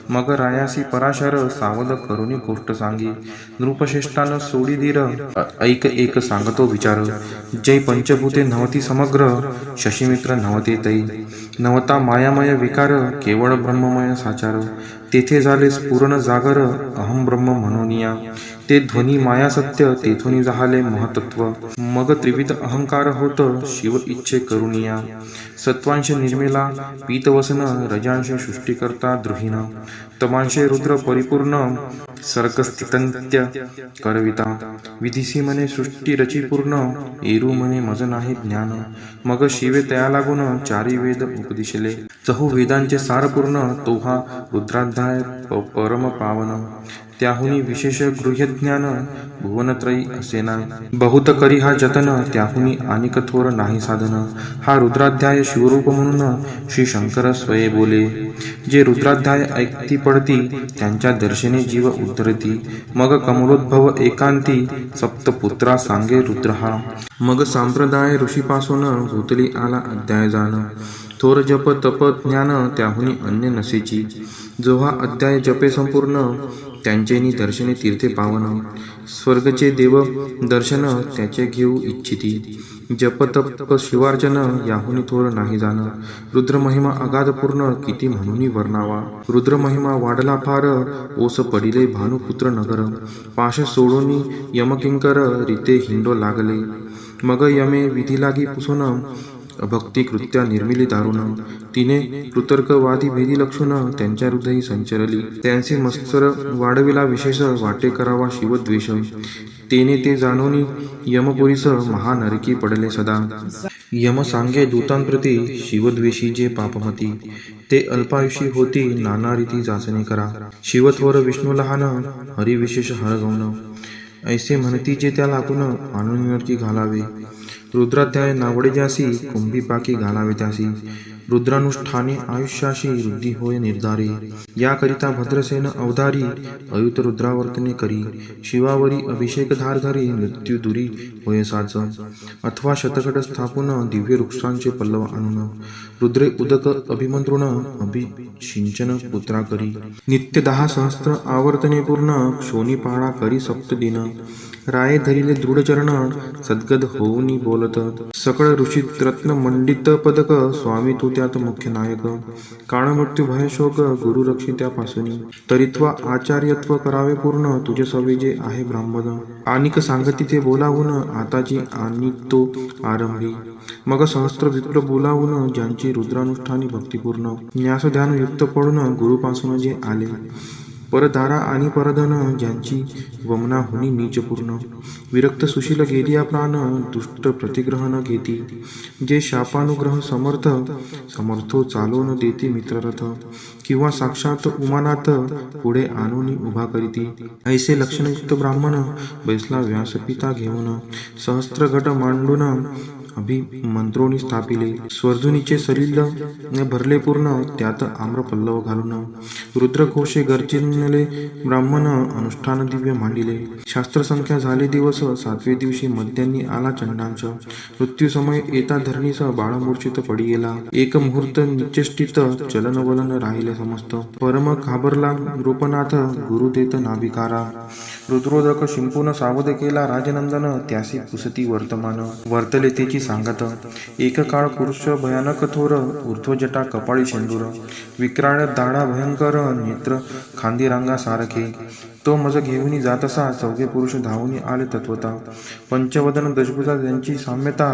मग रायासी पराशर, सावध करुणी गोष्ट सांगी, नृपश्रेष्ठान सोडी धीर, ऐक एक सांगतो विचार, जय पंचभूते नव्हती समग्र, शशीमित्र नव्हते तै, नवता मायामय विकार, केवळ ब्रह्ममय साचार, तेथे झाले स्फुरण जागर, अहम ब्रह्म म्हणूनिया, ते ध्वनी माया सत्य, तेथून झाले महतत्व, मग त्रिविध अहंकार होत, शिव इच्छे करुणिया, सत्वांश निर्मिला पीतवसन, रजांश सृष्टीकर्ता द्रुहीन, तमांशे रुद्र परिपूर्ण, सर्गस्थितंत्य करविता, विधिसी म्हणे सृष्टी रची पूर्ण, एरू म्हणे मज नाही ज्ञान, मग शिवे तया लागून, चारी वेद उपदिशले, चहू वेदांचे सार पूर्ण, तो हा रुद्राध्याय परम पावन, त्याहुनी विशेष गृह्यज्ञान, भुवनत्रयी असेना, बहुत करी हा जतन, त्याहुनी अनिक थोर नाही साधन, हा रुद्राध्याय शिवरूप म्हणून, श्री शंकर स्वये बोले, जे रुद्राध्याय ऐकती पडती, त्यांच्या दर्शने जीव उद्धरती, मग कमलोद्भव एकांती, सप्तपुत्रा सांगे रुद्र हा, मग संप्रदाय ऋषीपासून, भूतली आला अध्याय जाण, थोर जप तप ज्ञान, त्याहुनी अन्य नसेची, जो हा अध्याय जपे संपूर्ण, त्यांचेनी दर्शने तीर्थे पावन, स्वर्गचे देव दर्शन, त्याचे घेऊ इच्छिती, जप तप शिवार्चन, याहुनी थोर नाही जाण, रुद्र महिमा अगाध पूर्ण, किती म्हणून वर्णावा, रुद्र महिमा वाढला फार, ओस पडिले भानुपुत्र नगर, पाश सोडून यमकिंकर, रीते हिंडो लागले, मग यमे विधी लागी पुसून, भक्ती कृत्या निर्मिली दारुण, तिने कृतर्कवादी भेदी लक्षुण, त्यांच्या हृदयी संचरली, त्यांचे मत्सर वाढविला विशेष, वाटे करावा शिवद्वेष, तेने ते जाणून यमपुरीस, महानरकी पडले सदा, यम सांगे दूतांप्रती, शिवद्वेषी जे पापमती, ते अल्पायुषी होती, नाना रीती जाचणे करा, शिवथोर विष्णू लहान, हरिविशेष हरगवण, ऐसे म्हणती जे त्या लागून, आणून नरकी घालावे, रुद्राध्याय नावडे ज्यासी, कुंभी पाकी घालावे त्यासी, रुद्रानुष्ठाने आयुष्याशी वृद्धी होय निर्धारे. याकरिता भद्रसेन अवधारी अयुत रुद्रावर्तने करी. शिवावरी अभिषेक धार धरी मृत्यू दुरी होय साच. अथवा शतकट स्थापून दिव्य वृक्षांचे पल्लव आणून रुद्रे उदक अभिमंत्रुण अभिषिंचन पुत्रा करी. नित्य 10 सहस्त्र आवर्तने पूर्ण क्षोणी पाळा करी सप्तदिन. राये धरिले दृढ चरण सद्गद होऊनी बोलत. सकळ ऋषीत रत्न मंडित पदक स्वामी तू त्यात मुख्य नायक. काळ मृत्यू भय शोक गुरु रक्षी त्यापासूनी. तरित्वा आचार्यत्व करावे पूर्ण तुझे सवे जे आहे ब्राह्मण. आनिक सांगती ते बोलावून आताची आणि तो आरंभी. मग सहस्त्र विप्र बोलावून ज्यांची रुद्रानुष्ठानी भक्तिपूर्ण. न्यास ध्यान युक्त पडून गुरुपासून जे आले. परदारा आणि परधन ज्यांची वमना होनी नीचपूर्ण. विरक्त सुशील गेलिया प्राण दुष्ट प्रतिग्रह न घेती. जे शापानुग्रह समर्थो चालवून देती मित्ररथ. किंवा साक्षात उमानाथ पुढे आणून उभा करीती. ऐसे लक्षणयुक्त ब्राह्मण बैसला व्यासपिता घेऊन. सहस्त्र घट मांडून अभिमंत्रोनी स्थापिले. स्वर्धुनीचे सलिल भरले पूर्ण त्यात आम्र पल्लव घालून. रुद्रघोषे गर्जिनले ब्राह्मण अनुष्ठान दिव्य मांडिले. शास्त्र संख्या झाले दिवस 7वे दिवशी मध्यान्नी आला चंडांच. मृत्यू समय येता धरणीस बाळमूर्छित पडी गेला. एक मुहूर्त निचेष्टित चलन वलन राहिले समस्त. परम घाबरला नृपनाथ गुरु देत नाभिकारा. रुद्रोदक शिंपून सावध केला राजनंदन त्यासी पुसती वर्तमान. वर्तले तेची सांगत. एक काळ पुरुष भयानक थोर ऊर्ध्वजटा कपाळी शेंदूर. विक्राळ दाढा भयंकर नेत्र खांदी रांगा सारखे. तो मज घेऊन जातसा चौघे पुरुष धावून आले तत्वता. पंचवदन दशभुजा त्यांची साम्यता.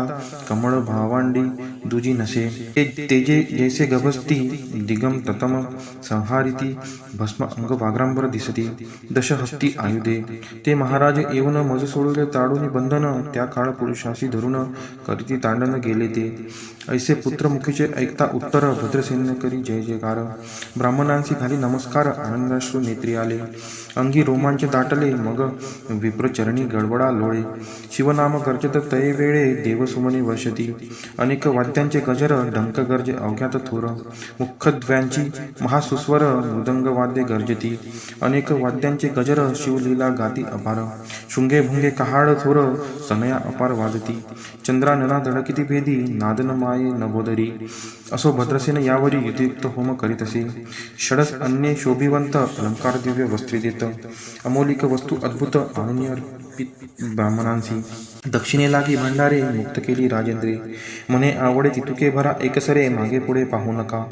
कमळ भावांडी दुजी नसे. तेजे जैसे गभस्ती दिगम ततम संहारिती. भस्म अंग वाग्रांबर दिसती. दशहस्ती आयुधे. ते महाराज येऊन मज सोडले ताडून बंधन. त्या काळ पुरुषाशी धरून करीती तांडन गेले ते. ऐसे पुत्रमुखीचे ऐकता उत्तर भद्रसेन करी जय जयकार. ब्राह्मणांशी घाली नमस्कार आनंदाश्रू नेत्री आले. अंगी रोमांच दाटले मग विप्रचरणी गडबडा लोळे. शिवनाम गर्जत तये वेळे देवसुमने वर्षती. अनेक वाद्यांचे गजर डंक गर्जे अवघ्यात थोर. मुखद्व्यांची महासुस्वर मृदंग वाद्ये गर्जती. अनेक वाद्यांचे गजर शिवलीला गाती अपार. शुंगे भुंगे कहाड थोर सनया अपार वाजती. चंद्रानना धडकिती भेदी नादन माये नभोदरी. असो भद्रसेन यावरी युतियुक्त होम करीत असे. षडस अन्ये शोभिवंत अलंकार दिव्य वस्त्रे देत. अमौलिक वस्तू अद्भुत आणून अर्पित ब्राह्मणांसी. दक्षिणे लागी भांडारे मुक्त केली राजेंद्रे. म्हणे आवडे तितुके भरा एकसरे मागे पुढे पाहू नका.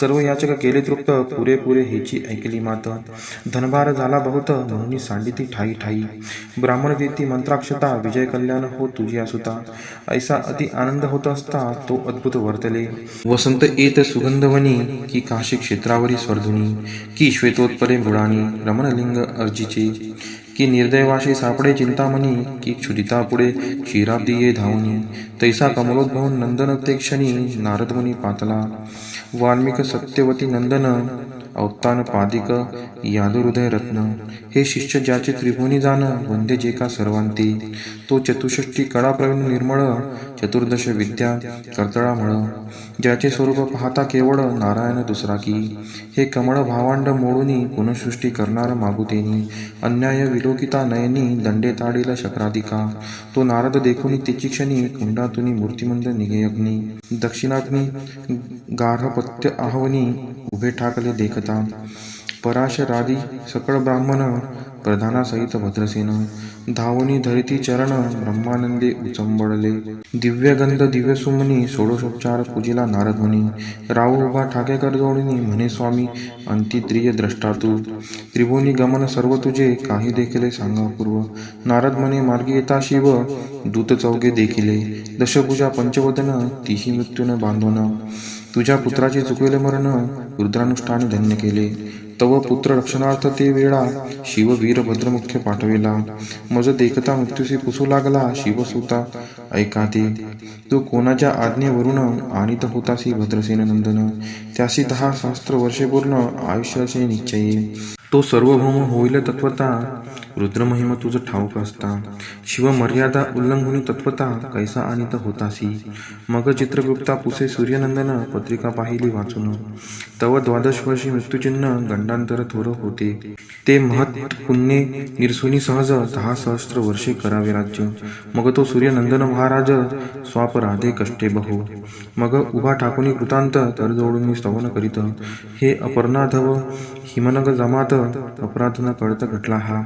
सर्व याचक केले तृप्त पुरेपुरे हेची ऐकली मात. धनभार झाला बहुत म्हणून सांडिती ठाई ठाई. ब्राह्मण देती मंत्राक्षता विजय कल्याण हो तुझी असुता. ऐसा अति आनंद होत असता तो अद्भुत वर्तले. वसंत येत सुगंधवनी की काशी क्षेत्रावरी स्वर्धुनी. की श्वेतोत्परे मृडानी रमणलिंग अर्जीचे. की निर्दैवाशी सापडे चिंतामणी. की क्षुदिता पुढे क्षीराब्दी ये धावनी. तैसा कमलोद्भव नंदन ते क्षणी नारदमुनी पातला. वाल्मिक सत्यवती नंदन अवतान पादिक यादहृदय रत्न. हे शिष्य ज्याचे त्रिभुवनी जाण वंदे जे का सर्वांती. तो चतुष्षष्टी कळा प्रवीण निर्मळ. चतुर्दश विद्या कर्तळामळ. ज्याचे स्वरूप पाहता केवळ नारायण दुसरा की. हे कमळ भावांड मोडूनी पुनःसृष्टी करणार मागुतेनी. अन्याय विलोकिता नयनी दंडे ताडील शक्राधिका. तो नारद देखुनी तिची क्षणी कुंडातुनी मूर्तिमंद निघे अग्नी. दक्षिणाग्नी गार्हपत्य आहवनी उभे ठाकले देखता. पराशरादी सकळ ब्राह्मण प्रधानासहित भद्रसेन. धावनी धरिती चरण ब्रह्मानंदे उचंबळले. दिव्यगंध दिव्यसुमनी षोडशोपचार पूजिला नारदमुनी. राव उभा ठाकेकर जोडणी म्हणे स्वामी अंतिद्रिय द्रष्टा तू. त्रिभुवनी गमन सर्व तुझे काही देखील सांगा पूर्व. नारद म्हणे मार्गी येता शिव दूत चौघे देखिले. दशभुजा पंचवदन तीही मृत्यून बांधवण. तुझ्या पुत्राचे चुकवेले मरण रुद्रानुष्ठाने धन्य केले. तव पुत्र रक्षणार्थ ते वेळा शिव वीर भद्रमुख्य पाठविला. मज देखता मृत्यूशी पुसू लागला शिवसुता ऐका ते. तू कोणाच्या आज्ञेवरून आणीत होतासी भद्रसेन नंदन. त्यासी 10 सहस्त्र वर्षे पूर्ण आयुष्याचे निश्चये. तो सार्वभौम होईल तत्वता, रुद्रमहिमा तुझ ठाऊक असता. शिव मर्यादा उल्लंघुनी तत्वता, कैसा अनित होतासी. मग चित्रगुप्ता पुसे सूर्यनंदन, पत्रिका पाहिली वाचून. तव 12 वर्षी मृत्यूचिन्ह, गंडांतर थोर होते. ते महत् पुण्ये निरसुनी सहज, 10 सहस्त्र वर्षे करावे राज्य. मग तो सूर्यनंदन महाराज, स्वापराधे कष्टे बहु. मग उभा ठाकुनी कृतांत, तर जोडून स्तवन करीत. हे अपर्णाधव हिमनग जमात, अपराध न कळत घटला हा.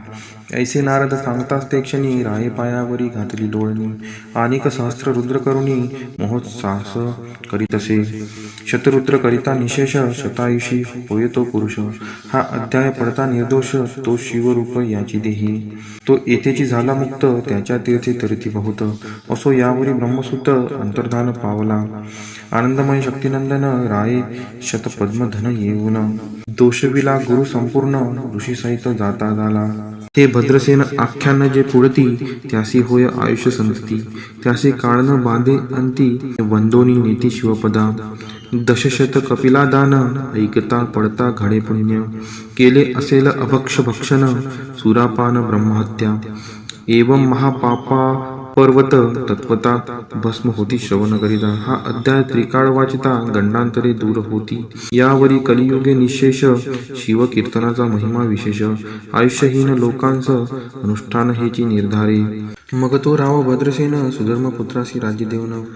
ऐसे नारद सांगताच ते क्षणी, राये पायावरी घातली डोळणी. अनेक सहस्त्र रुद्र करुणी, महोत्सास करीतसे. शतरुद्र करिता निशेष, शतायुषी होय तो पुरुष. हा अध्याय पडता निर्दोष, तो शिवरूप याची देही. तो येथेची झाला मुक्त, त्याच्या तीर्थे तरती बहुत. असो यावरी ब्रह्मसूत, अंतर्धान पावला. आनंदमय शक्तिनंदन, राये शतपद्मधन येऊन. दोषविला गुरु संपूर्ण, ऋषी सहित जाता झाला. हे भद्रसेन आख्यान जे पुढती, त्यासी होय आयुष्य संतती. त्यासी काळ न बांधे अंती, वंदोनी नेती शिवपदा. दशशत कपिला दान, ऐकता पडता घडे पुण्य. केले असेल अभक्ष भक्षण, सुरापान ब्रह्महत्या. एवं महापापा पर्वत, तत्वता भस्म होती श्रवण करिता. हा अध्याय त्रिकाळ वाचिता, गंडांतरे दूर होती. यावरी कलियुगे निशेष, शिव कीर्तनाचा महिमा विशेष. आयुष्यहीन लोकांस, अनुष्ठान हेची निर्धारे. मग तो राव भद्रसेन, सुधर्मपुत्रासी राज्य देऊन.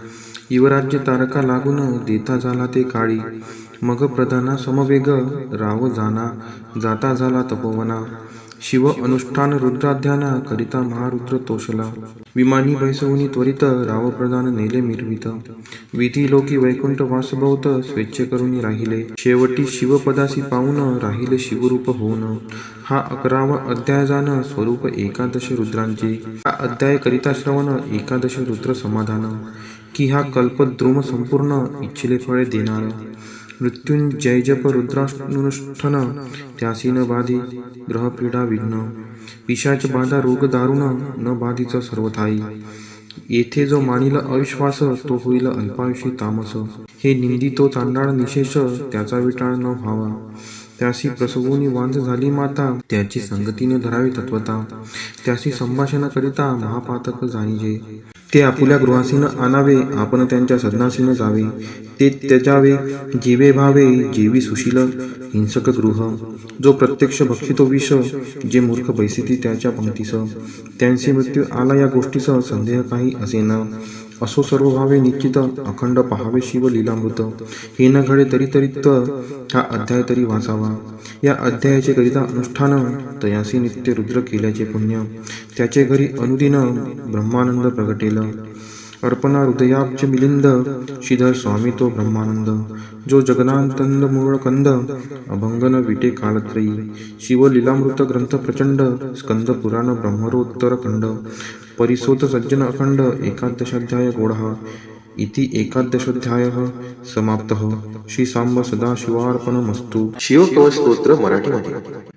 युवराज्य तारका लागून, देता झाला ते काळी. मग प्रधाना समवेग, राव जाता झाला तपोवना. शिव अनुष्ठान रुद्राध्याना, करिता महारुद्र तोषला. विमानी बैसवुनी त्वरित, राव प्रधान नेले मिरवित. विधी लोकी वैकुंठ वासभोवत, स्वेच्छे करुनी राहिले. शेवटी शिवपदासी पाऊन, राहिले शिवरूप होऊन. हा 11वा अध्याय जाण, स्वरूप 11 रुद्रांचे. हा अध्याय करिता श्रवण, 11 रुद्र समाधान. की हा कल्पद्रुम संपूर्ण, इच्छिले फळे देणार. मृत्युंजय जप रुद्रानुष्ठन, त्यासी न बाधी ग्रहपीडा विघ्न. पिशाच बाधा रोग दारुण, न बाधीच सर्वथाई. येथे जो मानिल अविश्वास, तो होईल अल्पायुषी तामस. हे निंदी तो चांडाळ निशेष, त्याचा विटाळ न व्हावा. त्यासी प्रसवुनी वांझ झाली माता, त्याची संगतीने धरावी तत्वता. त्यासी संभाषण करिता, महापातक जाणीजे. ते आपुल्या गृहासीन आणावे, आपण त्यांच्या सदनासीन जावे. ते त्यजावे जीवे भावे, जीवी सुशील हिंसक गृह. जो प्रत्यक्ष भक्षितो विष, जे मूर्ख बैसिती त्याच्या पंक्तीस. त्यांचे मृत्यू आला या गोष्टीस, संदेह काही असेन. असो सर्व भावे निश्चित, अखंड पहावे शिव लीलामृत. हे न घडे तरी हा अध्याय तरी वाचावा. या अध्यायाचे करिता अनुष्ठान, तयासी नित्य रुद्र केल्याचे पुण्य. त्याचे घरी अनुदिन ब्रह्मानंद प्रगटेल. अर्पणा हृदयाब्ज मिलिंद, श्रीधर स्वामी तो ब्रह्मानंद. जो जगनांतंद मूळ कंद, अभंगन विटे कालत्रयी. शिव लीलामृत ग्रंथ प्रचंड, स्कंद पुराण ब्रह्मरोत्तर खंड. परिसोत सज्जन अखंड, 11 गोढा. इति 11 समाप्तः. श्री सांब सदाशिवार्पणमस्तु. शिवकवच स्तोत्र मराठीमध्ये.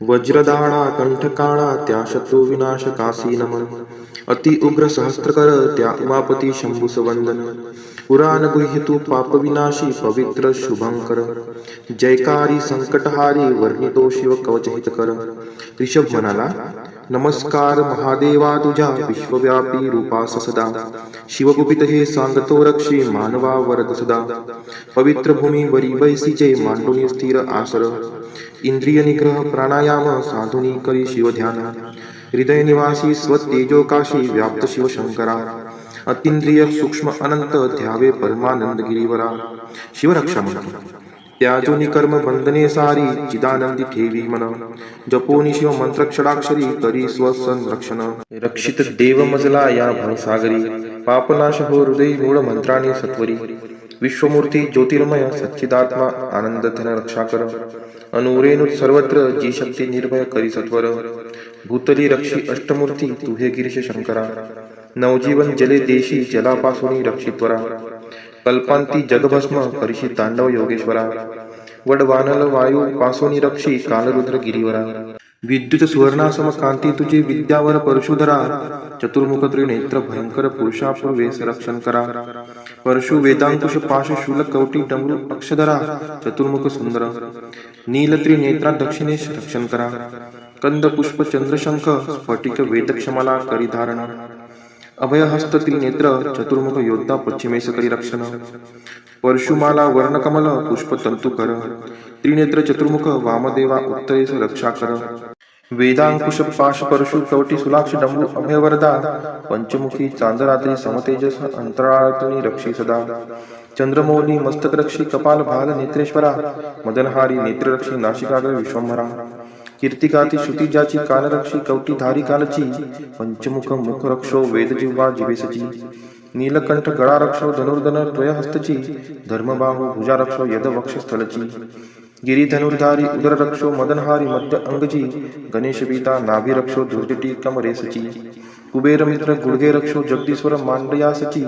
वज्रदाळा कंठकाळा, त्या शत्रू विनाश कासी नमन. अति उग्र सहस्त्रकर, त्या उमापती शंभुस वंदन. पुराण गुह्यतु पाप विनाशी, पवित्र शुभंकर. जयकारी संकटहारी, वर्णितो शिव कवच हितकर. ऋषभ म्हणाला, नमस्कार महादेवा तुझ्या, विश्वव्यापी रूपास सदा. शिवगुपित हे सांगतो रक्षी, मानवा वरद सदा. पवित्र भूमी वरी बैसीचे, मांडुनी स्थिर आसर. इंद्रिय निग्रह प्राणायाम, साधुनी करी शिवध्यान. हृदय निवासी स्वतेजोकाशी, व्याप्त शिवशंकरा. अतींद्रिय सूक्ष्म अनंत, ध्यावे परमानंद गिरीवरा. शिवरक्षा म्हणतो. त्याजोनी कर्म बंधने सारी, चिदानंदी ठेवी मन. जपोनी शिव मंत्रक्षराक्षरी, करी स्वसंरक्षण. रक्षित देव मजला या भवसागरी, पापनाश हो हृदय मूळ मंत्राने सत्वरी. विश्वमूर्ती ज्योतिर्मय, सच्चिदात्मा आनंद धन रक्षा कर. अनुरेणुत सर्वत्र, जी शक्ती निर्भय करी सत्वर. भूतली रक्षी अष्टमूर्ती, तू हे गिरीश शंकरा. नवजीवन जले देशी, जलापासून रक्षित्वरा. कल्पांती जगभस्म, परिशी तांडव योगेश्वरा. वडवानल वायू पासोनी रक्षी, कालरुद्र गिरीवरा. विद्युत सुवर्णासम कांती तुझे विद्यावर परशुधरा चतुर्मुख त्रिनेत्र भयंकर पुरुषापूर्वेस रक्षण करा परशु वेदांकुश पाश शूल कवटी डमरू अक्षधरा चतुर्मुख सुंदर नील त्रिनेत्रा दक्षिणेश रक्षण करा कंद पुष्प चंद्रशंख स्फटिक वेदक्षमला करी धारण अभयहस्त त्रिनेत्र चतुर्मुख योद्धा पश्चिमेस करी रक्षण परशुमाला वर्णकमल पुष्प तंतुकर त्रिनेत्र चतुर्मुख वामदेवा उत्तरेस रक्षा कर वेदांकुश पाश परशु कवटी सुलाक्ष डमरू अभयवरदा पंचमुखी चांदरात्री समतेजस अंतराळतुनी रक्षी सदा चंद्रमौली मस्तकरक्षी कपाल भाल नेत्रेश्वरा मदनहारी नेत्ररक्षी नाशिकाग्र विश्वंभरा कीर्तिकाती श्रुतिजाची कानरक्षी कवटी धारी कालची पंचमुख मुख रक्षो वेदजिह्वा जिवेसची नीलकंठ गळा रक्षो धनुर्धन द्वयहस्तची धर्मबाहू भुजा रक्षो यद वक्षस्थलची गिरिधनुर्धारी उदर रक्षो मदनहारी मध्य अंगजी गणेश बीता नाभी रक्षो दुर्जटी कमरेसची कुबेर मित्र गुडगे रक्षो जगदीश्वर मांडयासची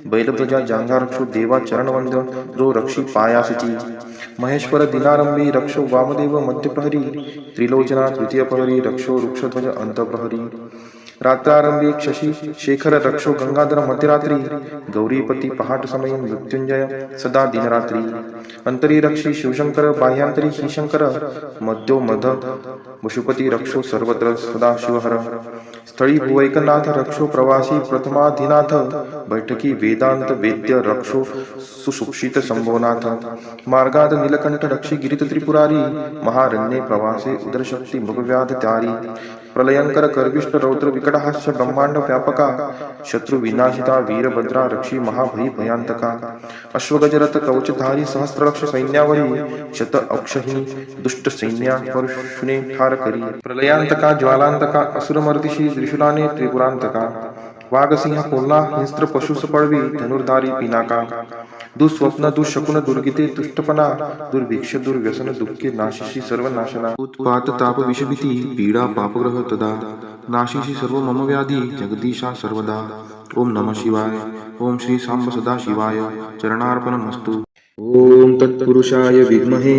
बैलप्रजा जांघा रक्षो देवा चरणवंद जो रक्षी पायासची महेश्वर दिनारंभी रक्षो वामदेव मध्यप्रहरी त्रिलोचना तृतीय प्रहरी रक्षो वृक्षध्वज अंतप्रहरी रात्रारंभी शशी शेखर रक्षो गंगाधर मध्यरात्री गौरीपती पहाट समय मृत्युंजय सदा दिनरात्री अंतरी रक्षी शिवशंकर बाह्यांतरी ही शंकर मध्यो मध पशुपती रक्षो सर्वत्र सदा शिवहर स्थळी भुवैकनाथ रक्षो प्रवासी प्रथमाधिनाथ बैठकी वेदांत वेद्य रक्षो सुसुक्षित संभवनाथ मार्गाद नीलकंठ रक्षी गिरित त्रिपुरारी महारण्ये प्रवासे उदरशक्ती मृगव्याध त्यारी प्रलयंकर कर्विष्ट रौद्र विकटहास्य ब्रह्मांड व्यापका शत्रु विनाशिता वीरभद्रा रक्षी महाभयी भयांतका अश्वगजरथ कवचधारी सहस्रलक्ष सैन्यावरी शत अक्षहिणी दुष्ट सैन्या परशुने ठार करी प्रलयांतका ज्वालांतका असुरमर्दिशी त्रिशूलाने त्रिपुरांतका वाघसिंह पूर्णा हिंस्त्र पशुस पळवी धनुर्धारी पिनाका दुःस्वप्न दुःशकुन दुर्गिते तुष्टपणा दुर्भिक्ष दुर्व्यसन दुःखे नाशिशी सर्व नाशना उत्पात ताप विषभीती पीडा पापग्रह तदा नाशिशी सर्व मम व्याधी जगदीशा सर्वदा ओम नमः शिवाय ओम श्री सांब सदा शिवाय चरणार्पणमस्तु ओम तत्पुरुषाय विद्महे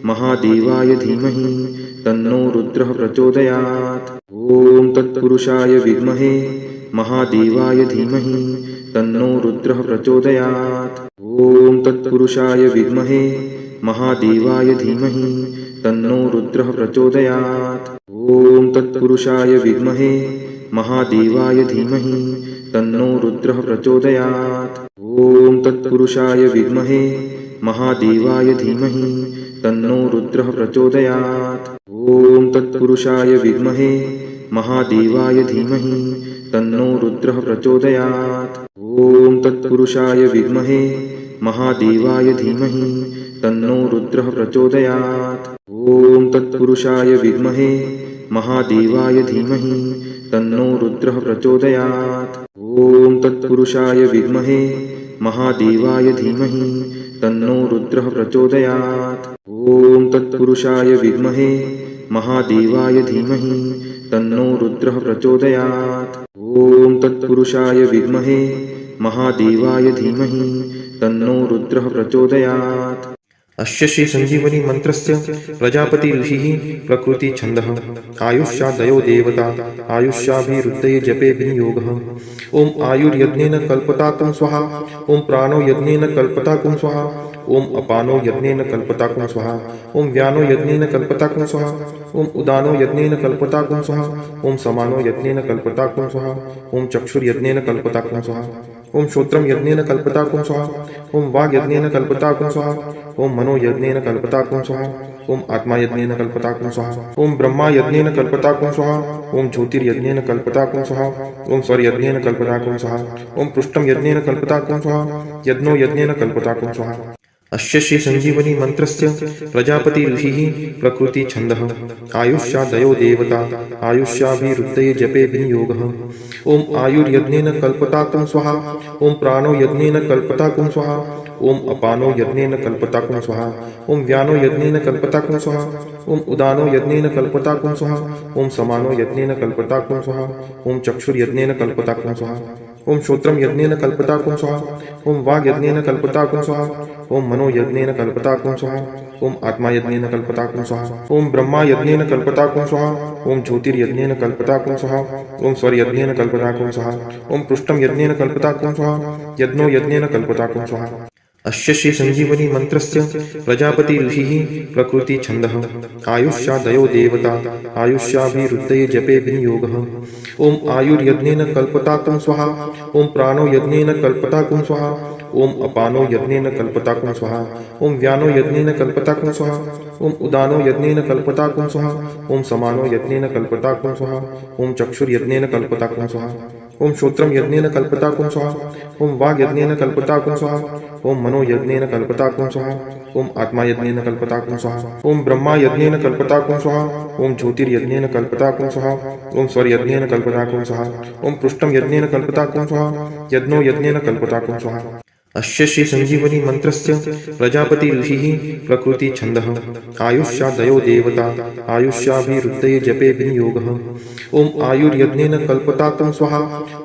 महादेवाय धीमहि तन्नो रुद्रः प्रचोदयात् ओम तत्पुरुषाय विद्महे महादेवाय धीमहि तन्नो रुद्रः प्रचोदयात् ओम तत्पुरुषाय विद्महे महादेवाय धीमहि तन्नो रुद्रः प्रचोदयात् ओम तत्पुरुषाय विद्महे महादेवाय धीमहि तन्नो रुद्रः प्रचोदयात् ओम तत्पुरुषाय विद्महे महादेवाय धीमहि तन्नो रुद्रः प्रचोदयात् ओम तत्पुरुषाय विद्महे महादेवाय धीमहि तन्नो रुद्रः प्रचोदयात् ओम तत्पुरुषाय विद्महे महादेवाय धीमहि तन्नो रुद्रः प्रचोदयात् ओम तत्पुरुषाय विद्महे महादेवाय धीमहि तन्नो रुद्रः प्रचोदयात् ओम तत्पुरुषाय विद्महे महादेवाय धीमहि तन्नो रुद्रः प्रचोदयात् ओम तत्पुरुषाय विद्महे महादेवाय धीमहि तन्नो रुद्रः प्रचोदयात् ओम तत्पुरुषाय विद्महे महादेवाय धीमहि तन्नो रुद्रः प्रचोदयात् अस्य श्री संजीवनी मंत्रस्य प्रजापति ऋषिः प्रकृति छन्दः आयुष्यादयो देवता आयुष्याभिरुद्धये जपे विनियोगः ओम आयुर्यज्ञेन कल्पताकुं स्वाहा ओम प्राणो यज्ञेन कल्पताकुं स्वाहा ओम अपानो यज्ञेन कल्पताकुं स्वाहा ओम व्यानो यज्ञेन कल्पताकुं स्वाहा ओम उदानो यज्ञेन कल्पताकुं स्वाहा ओम समानो यज्ञेन कल्पताकुं स्वाहा ओम चक्षुर्यज्ञेन कल्पताकुं स्वाहा ओम श्रोत्रम यज्ञेन कल्पताकुं स्वाहा ओम वाग् यज्ञेन कल्पताकुं स्वाहा ओम मनो यज्ञेन कल्पताकुं स्वाहा ओम आत्मा यज्ञेन कल्पताकुं स्वाहा ओम ब्रह्मा यज्ञेन कल्पताकुं स्वाहा ओम ज्योतिर्यज्ञेन कल्पताकुं स्वाहा ओम स्वर यज्ञेन कल्पताकुं स्वाहा ओम पृष्ठम यज्ञेन कल्पताकुं स्वाहा यज्ञो यज्ञेन कल्पताकुं स्वाहा अस्य श्री संजीवनी मंत्रस्य प्रजापति ऋषिः प्रकृति छन्दः आयुष्यादयो देवता आयुष्याभिरुद्धये जपे विनियोगः ओम आयुर्यज्ञेन कल्पताकुं स्वाहा ओम प्राणो यज्ञेन कल्पताकुं स्वाहा ओम अपानो यज्ञेन कल्पताकुं स्वाहा ओम व्यानो यज्ञेन कल्पताकुं स्वाहा ओम उदानो यज्ञेन कल्पताकुं स्वाहा ओम समानो यज्ञेन कल्पताकुं स्वाहा ओम चक्षुर्यज्ञेन कल्पताकुं स्वाहा ओम श्रोत्रम यज्ञेन कल्पताकुं स्वाहा ओम वाग् यज्ञेन कल्पताकुं स्वाहा ओम मनो यज्ञेन कल्पताकुं स्वाहा ओम आत्मा यज्ञेन कल्पताकुं स्वाहा ओम ब्रह्मा यज्ञेन कल्पताकुं स्वाहा ओम ज्योतिर्यज्ञेन कल्पताकुं स्वाहा ओम स्वर्यज्ञेन कल्पताकुं स्वाहा ओम पृष्ठम यज्ञेन कल्पताकुं स्वाहा यज्ञो यज्ञेन कल्पताकुं स्वाहा अस्य श्री संजीवनी मंत्रस्य प्रजापति ऋषिः प्रकृति छन्दः आयुष्यादयो देवता आयुष्याभिरुद्धये जपे विनियोगः ओम आयुर्यज्ञेन कल्पताकुं स्वाहा ओम प्राणो यज्ञेन कल्पताकुं स्वाहा ओम अपानो यज्ञेन कल्पताकुं स्वाहा ओम व्यानो यज्ञेन कल्पताकुं स्वाहा ओम उदानो यज्ञेन कल्पताकुं स्वाहा ओम समानो यज्ञेन कल्पताकुं स्वाहा ओम चक्षुर्यज्ञेन कल्पताकुं स्वाहा ओम श्रोत्रम यज्ञेन कल्पताकुं स्वाहा ओम वाग् यज्ञेन कल्पताकुं स्वाहा ओम मनो यज्ञेन कल्पताकुं स्वाहा ओम आत्मा यज्ञेन कल्पताकुं स्वाहा ओम ब्रह्मा यज्ञेन कल्पताकुं स्वाहा ओम ज्योतिर्यज्ञेन कल्पताकुं स्वाहा ओम स्वर्यज्ञेन कल्पताकुं स्वाहा ओम पृष्ठम यज्ञेन कल्पताकुं स्वाहा यज्ञो यज्ञेन कल्पताकुं स्वाहा अस्य श्री संजीवनी मंत्रस्य प्रजापति ऋषिः प्रकृति छन्दः आयुष्यादयो देवता आयुष्याभिरुद्धये जपे विनियोगः ओम आयुर्यज्ञेन कल्पताकुं स्वाहा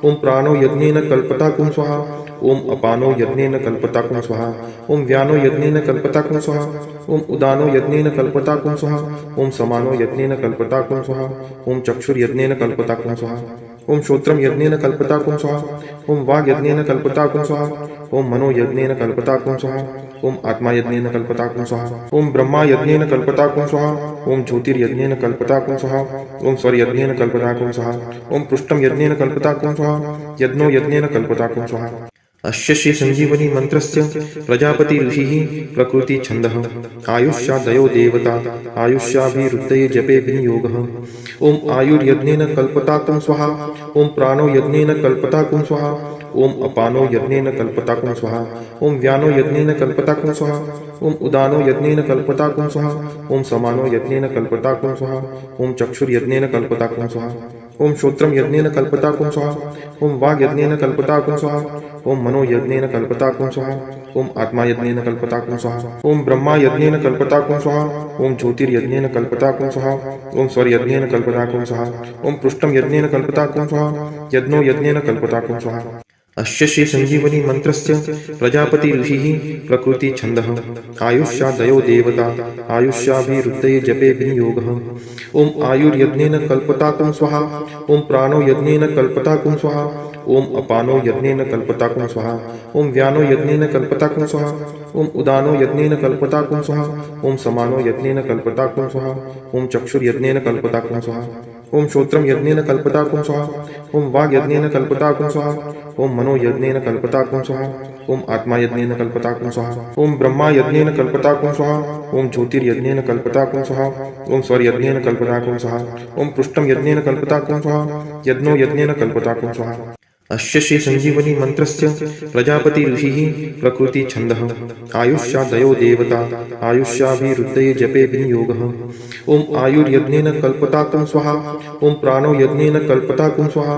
ओम प्राणो यज्ञेन कल्पताकुं स्वाहा ओम अपानो यज्ञेन कल्पताकुं स्वाहा ओम व्यानो यज्ञेन कल्पताकुं स्वाहा ओम उदानो यज्ञेन कल्पताकुं स्वाहा ओम समानो यज्ञेन कल्पताकुं स्वाहा ओम चक्षुर्यज्ञेन कल्पताकुं स्वाहा ओम श्रोत्रम यज्ञेन कल्पताकुं स्वाहा ओम वाग् यज्ञेन कल्पताकुं स्वाहा ओम मनो यज्ञेन कल्पताकुं स्वाहा ओम आत्मा यज्ञेन कल्पताकुं स्वाहा ओम ब्रह्मा यज्ञेन कल्पताकुं स्वाहा ओम ज्योतिर्यज्ञेन कल्पताकुं स्वाहा ओम स्वर्यज्ञेन कल्पताकुं स्वाहा ओम पृष्ठम यज्ञेन कल्पताकुं स्वाहा यज्ञो यज्ञेन कल्पताकुं स्वाहा अस्य श्री संजीवनी मंत्रस्य प्रजापति ऋषिः प्रकृति छन्दः आयुष्यादयो देवता आयुष्याभिरुद्धये जपे विनियोगः ओम आयुर्यज्ञेन कल्पताकुं स्वाहा ओम प्राणो यज्ञेन कल्पताकुं स्वाहा ओम अपानो यज्ञेन कल्पताकुं स्वाहा ओम व्यानो यज्ञेन कल्पताकुं स्वाहा ओम उदानो यज्ञेन कल्पताकुं स्वाहा ओम समानो यज्ञेन कल्पताकुं स्वाहा ओम चक्षुर्यज्ञेन कल्पताकुं स्वाहा ओम श्रोत्रम यज्ञेन कल्पताकुं स्वाहा ओम वाग् यज्ञेन कल्पताकुं स्वाहा ओम मनो यज्ञेन कल्पताकुं स्वाहा ओम आत्मा यज्ञेन कल्पताकुं स्वाहा ओम ब्रह्मा यज्ञेन कल्पताकुं स्वाहा ओम ज्योतिर्यज्ञेन कल्पताकुं स्वाहा ओम स्वर्यज्ञेन कल्पताकुं स्वाहा ओम पृष्ठम यज्ञेन कल्पताकुं स्वाहा यज्ञो यज्ञेन कल्पताकुं स्वाहा अस्य श्री संजीवनी मंत्रस्य प्रजापति ऋषिः प्रकृति छन्दः आयुष्यादयो देवता आयुष्याभिरुद्धये जपे विनियोगः ओम आयुर्यज्ञेन कल्पताकुं स्वाहा ओम प्राणो यज्ञेन कल्पताकुं स्वाहा ओम अपानो यज्ञेन कल्पताकुं स्वाहा ओम व्यानो यज्ञेन कल्पताकुं स्वाहा ओम उदानो यज्ञेन कल्पताकुं स्वाहा ओम समानो यज्ञेन कल्पताकुं स्वाहा ओम चक्षुर्यज्ञेन कल्पताकुं स्वाहा ओम श्रोत्रम यज्ञेन कल्पताकुं स्वाहा ओम वाग् यज्ञेन कल्पताकुं स्वाहा ओम मनो यज्ञेन कल्पताकुं स्वाहा ओम आत्मा यज्ञेन कल्पताकुं स्वाहा ओम ब्रह्मा यज्ञेन कल्पताकुं स्वाहा ओम ज्योतिर्यज्ञेन कल्पताकुं स्वाहा ओम स्वर्यज्ञेन कल्पताकुं स्वाहा ओम पृष्ठम यज्ञेन कल्पताकुं स्वाहा यज्ञो यज्ञेन कल्पताकुं स्वाहा अस्य श्री संजीवनी मंत्रस्य प्रजापति ऋषिः प्रकृति छन्दः आयुष्यादयो देवता आयुष्याभिरुद्धये जपे विनियोगः ओम आयुर्यज्ञेन कल्पताकुं स्वाहा ओम प्राणो यज्ञेन कल्पताकुं स्वाहा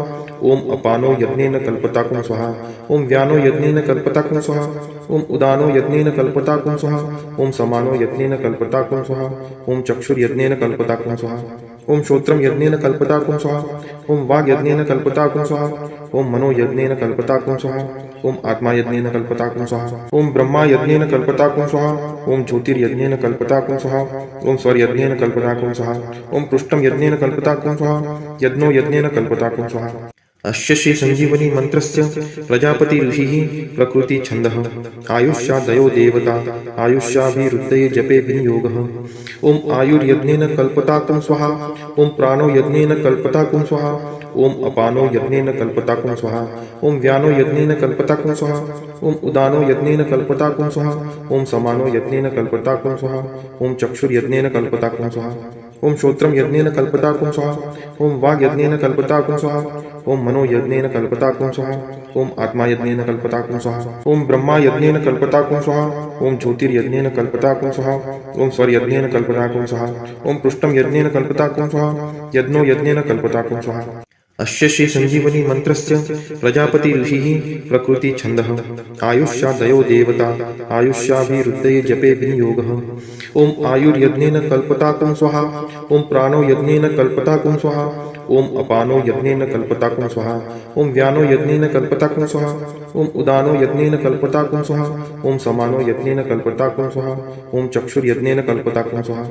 ओम अपानो यज्ञेन कल्पताकुं स्वाहा ओम व्यानो यज्ञेन कल्पताकुं स्वाहा ओम उदानो यज्ञेन कल्पताकुं स्वाहा ओम समानो यज्ञेन कल्पताकुं स्वाहा ओम चक्षुर्यज्ञेन कल्पताकुं स्वाहा ओम श्रोत्रम यज्ञेन कल्पताकुं स्वाहा ओम वाग् यज्ञेन कल्पताकुं स्वाहा ओम मनो यज्ञेन कल्पताकुं स्वाहा ओम आत्मा यज्ञेन कल्पताकुं स्वाहा ओम ब्रह्मा यज्ञेन कल्पताकुं स्वाहा ओम ज्योतिर्यज्ञेन कल्पताकुं स्वाहा ओम स्वर्यज्ञेन कल्पताकुं स्वाहा ओम पृष्ठम यज्ञेन कल्पताकुं स्वाहा यज्ञो यज्ञेन कल्पताकुं स्वाहा अस्य श्री संजीवनी मंत्रस्य प्रजापति ऋषिः प्रकृति छन्दः आयुष्यादयो देवता आयुष्याभिरुद्धये जपे विनियोगः ओम आयुर्यज्ञेन कल्पताकुं स्वाहा ओम प्राणो यज्ञेन कल्पताकुं स्वाहा ओम अपानो यज्ञेन कल्पताकुं स्वाहा ओम व्यानो यज्ञेन कल्पताकुं स्वाहा ओम उदानो यज्ञेन कल्पताकुं स्वाहा ओम समानो यज्ञेन कल्पताकुं स्वाहा ओम चक्षुर्यज्ञेन कल्पताकुं स्वाहा ओम श्रोत्रम यज्ञेन कल्पताकुं स्वाहा ओम वाग् यज्ञेन कल्पताकुं स्वाहा ओम मनो यज्ञेन कल्पताकुं स्वाहा ओम आत्मा यज्ञेन कल्पताकुं स्वाहा ओम ब्रह्मा यज्ञेन कल्पताकुं स्वाहा ओम ज्योतिर्यज्ञेन कल्पताकुं स्वाहा ओम स्वर्यज्ञेन कल्पताकुं स्वाहा ओम पृष्ठम यज्ञेन कल्पताकुं स्वाहा यज्ञो यज्ञेन कल्पताकुं स्वाहा अस्य श्री संजीवनी मंत्रस्य प्रजापति ऋषिः प्रकृति छन्दः आयुष्यादयो देवता आयुष्याभिरुद्धये जपे विनियोगः ओम आयुर्यज्ञेन कल्पताकुं स्वाहा ओम प्राणो यज्ञेन कल्पताकुं स्वाहा ओम अपानो यज्ञेन कल्पताकुं स्वाहा ओम व्यानो यज्ञेन कल्पताकुं स्वाहा ओम उदानो यज्ञेन कल्पताकुं स्वाहा ओम समानो यज्ञेन कल्पताकुं स्वाहा ओम चक्षुर्यज्ञेन कल्पताकुं स्वाहा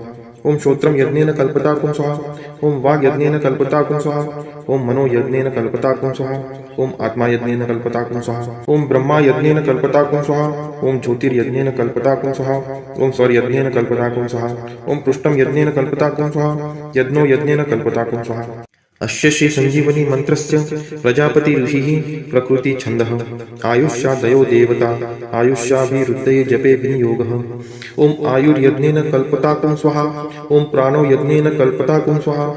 ओम श्रोत्रम यज्ञेन कल्पताकुं स्वाहा ओम वाग यज्ञेन कल्पताकुं स्वाहा ओम मनो यज्ञेन कल्पताकुं स्वाहा ओम आत्मा यज्ञेन कल्पताकुं स्वाहा ओम ब्रह्मा यज्ञेन कल्पताकुं स्वाहा ओम ज्योतिर्यज्ञेन कल्पताकुं स्वाहा ओम सौर यज्ञेन कल्पताकुं स्वाहा ओम पृष्ठम यज्ञेन कल्पताकुं स्वाहा यज्ञो यज्ञेन कल्पताकुं स्वाहा अस्य श्री संजीवनी मंत्रस्य प्रजापति ऋषिः प्रकृति छन्दः आयुष्यादयो देवता आयुष्याभिरुद्धये जपे विनियोगः ओम आयुर्यज्ञेन कल्पताकुं स्वाहा ओम प्राणो यज्ञेन कल्पताकुं स्वाहा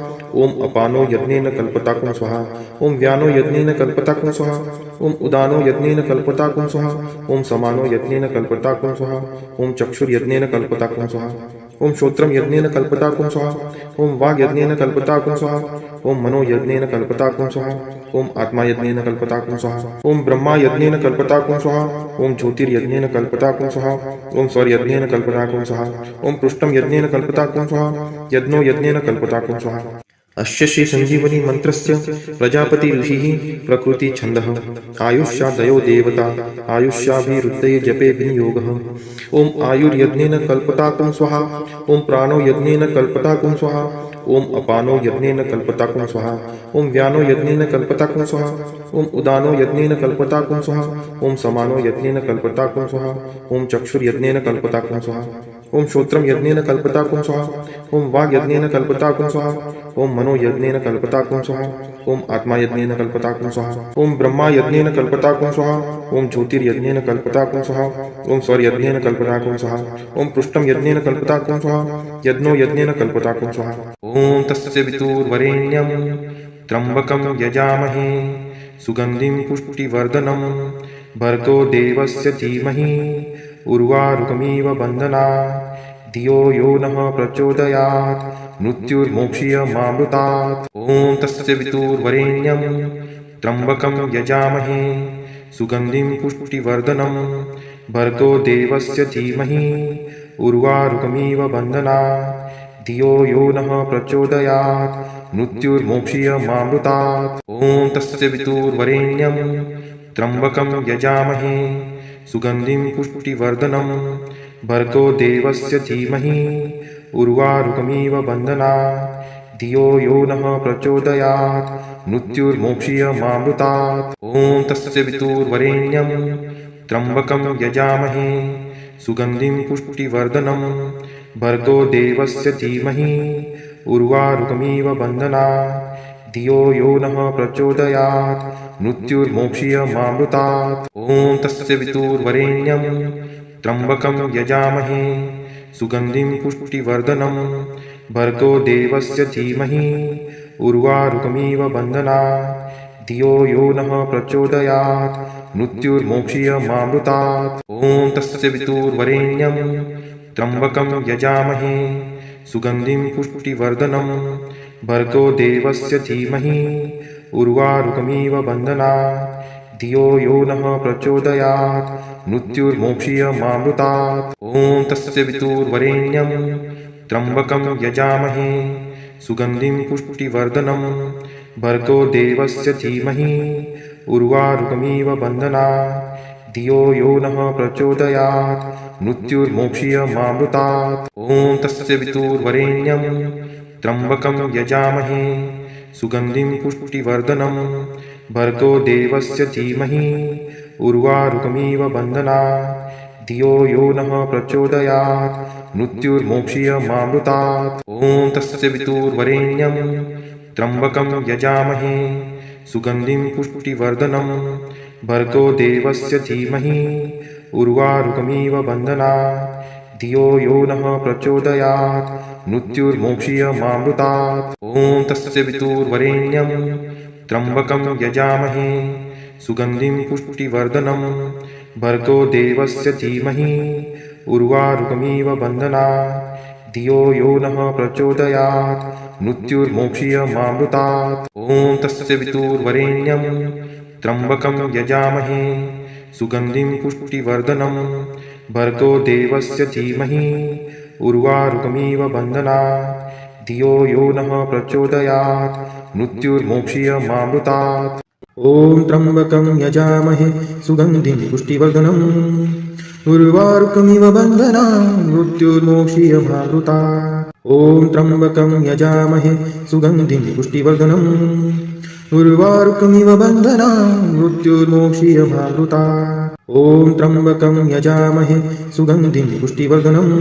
ओम अपानो यज्ञेन कल्पताकुं स्वाहा ओम व्यानो यज्ञेन कल्पताकुं स्वाहा ओम उदानो यज्ञेन कल्पताकुं स्वाहा ओम समानो यज्ञेन कल्पताकुं स्वाहा ओम चक्षुर्यज्ञेन कल्पताकुं स्वाहा ओम श्रोत्रम यज्ञेन कल्पताकुं स्वाहा ओम वाग यज्ञेन कल्पताकुं स्वाहा ओम मनो यज्ञेन कल्पताकुं स्वाहा ओम आत्मा यज्ञेन कल्पताकुं स्वाहा ओम ब्रह्मा यज्ञेन कल्पताकुं स्वाहा ओम ज्योतिर्यज्ञेन कल्पताकुं स्वाहा ओम सौर यज्ञेन कल्पताकुं स्वाहा ओम पृष्ठम यज्ञेन कल्पताकुं स्वाहा यज्ञो यज्ञेन कल्पताकुं स्वाहा अस्य श्री संजीवनी मंत्रस्य प्रजापति ऋषिः प्रकृति छन्दः आयुष्यादयो देवता आयुष्याभिरुद्धये जपे विनियोगः ओम आयुर्यज्ञेन कल्पताकुं स्वाहा ओम प्राणो यज्ञेन कल्पताकुं स्वाहा ओम अपानो यज्ञेन कल्पताकुं स्वाहा ओम व्यानो यज्ञेन कल्पताकुं स्वाहा ओम उदानो यज्ञेन कल्पताकुं स्वाहा ओम समानो यज्ञेन कल्पताकुं स्वाहा ओम चक्षुर्यज्ञेन कल्पताकुं स्वाहा ओम श्रोत्रम यज्ञेन कल्पताकुं स्वाहा ओम वाग यज्ञेन कल्पताकुं स्वाहा ओम मनो यज्ञेन कल्पताकुं स्वाहा ओम आत्मा यज्ञेन कल्पताकुं स्वाहा ओम ब्रह्मा यज्ञेन कल्पताकुं स्वाहा ओम ज्योतिर्यज्ञेन कल्पताकुं स्वाहा ओम सौर यज्ञेन कल्पताकुं स्वाहा ओम पृष्ठम यज्ञेन कल्पताकुं स्वाहा यज्ञो यज्ञेन कल्पताकुं स्वाहा ओम तस्य वितुर्वरेण्यं त्र्यंबकं यजामहे सुगंधिं पुष्टिवर्धनं भर्गो देवस्य धीमहि उर्वारुकमिव बन्धनात् धियो यो नः प्रचोदयात् मृत्युर्मोक्षीयमामृतात् ॐ तस्य वितुर्वरेण्यं त्र्यंबकं यजामहे सुगन्धिं पुष्टिवर्धनं भर्गो देवस्य धीमहि उर्वारुकमिव बन्धनात् धियो यो नः प्रचोदयात् मृत्युर्मोक्षीयमामृतात् ॐ तस्य वितुर्वरेण्यं त्र्यंबकं यजामहे सुगंधिं पुष्टिवर्धनं भर्गो देवस्य धीमहि उर्वारुकमिव बन्धनात् धियो यो नः प्रचोदयात् मृत्युर्मोक्षीयमामृतात् ॐ तस्य वितुर्वरेण्यं त्र्यंबकं यजामहे सुगंधिं पुष्टिवर्धनं भर्गो देवस्य धीमहि उर्वारुकमिव बन्धनात् धियो यो नः प्रचोदयात् मृत्युर्मोक्षीयमामृतात् ॐ तस्य वितुर्वरेण्यं त्र्यंबकं यजामहे सुगंधिं पुष्टिवर्धनं भर्गो देवस्य धीमहि उर्वारुकमिव बन्धनात् धियो यो नः प्रचोदयात् मृत्युर्मोक्षीयमामृतात् ॐ तस्य वितुर्वरेण्यं त्र्यंबकं यजामहे सुगंधिं पुष्टिवर्धनं भर्गो देवस्य धीमहि उर्वारुकमिव बन्धनात् धियो यो नः प्रचोदयात् मृत्युर्मोक्षीयमामृतात् ॐ तस्य वितुर्वरेण्यं त्र्यंबकं यजामहे सुगंधिं पुष्टिवर्धनं भर्गो देवस्य धीमहि उर्वारुकमिव बन्धनात् धियो यो नः प्रचोदयात् मृत्युर्मोक्षीयमामृतात् ॐ तस्य वितुर्वरेण्यं त्र्यंबकं यजामहे सुगंधिं पुष्टिवर्धनं भर्गो देवस्य धीमहि उर्वारुकमिव बन्धनात् धियो यो नः प्रचोदयात् मृत्युर्मोक्षीयमामृतात् ॐ तस्य वितुर्वरेण्यं त्र्यंबकं यजामहे सुगंधिं पुष्टिवर्धनं भर्गो देवस्य धीमहि उर्वारुकमिव बन्धनात् धियो यो नः प्रचोदयात् मृत्युर्मोक्षीयमामृतात् ॐ तस्य वितुर्वरेण्यं त्र्यंबकं यजामहे सुगंधिं पुष्टिवर्धनं भर्गो देवस्य धीमहि उर्वारुकमिव बन्धनात् धियो यो नः प्रचोदयात् मृत्युर्मोक्षीयमामृतात् ॐ तस्य वितुर्वरेण्यं त्र्यंबकं यजामहे सुगंधिं पुष्टिवर्धनं भर्गो देवस्य धीमहि उर्वारुकमिव बन्धनात् धियो यो नः प्रचोदयात् मृत्युर्मोक्षीयमामृतात्। ॐ त्र्यम्बकं यजामहे सुगन्धिं पुष्टिवर्धनम् उर्वारुकमिव बन्धनान् मृत्युर्मोक्षीयमामृतात्। ॐ त्र्यम्बकं यजामहे सुगन्धिं पुष्टिवर्धनम् उर्वारुकमिव बन्धनान् मृत्युर्मोक्षीयमामृतात्। ॐ त्र्यम्बकं यजामहे सुगन्धिं पुष्टिवर्धनम्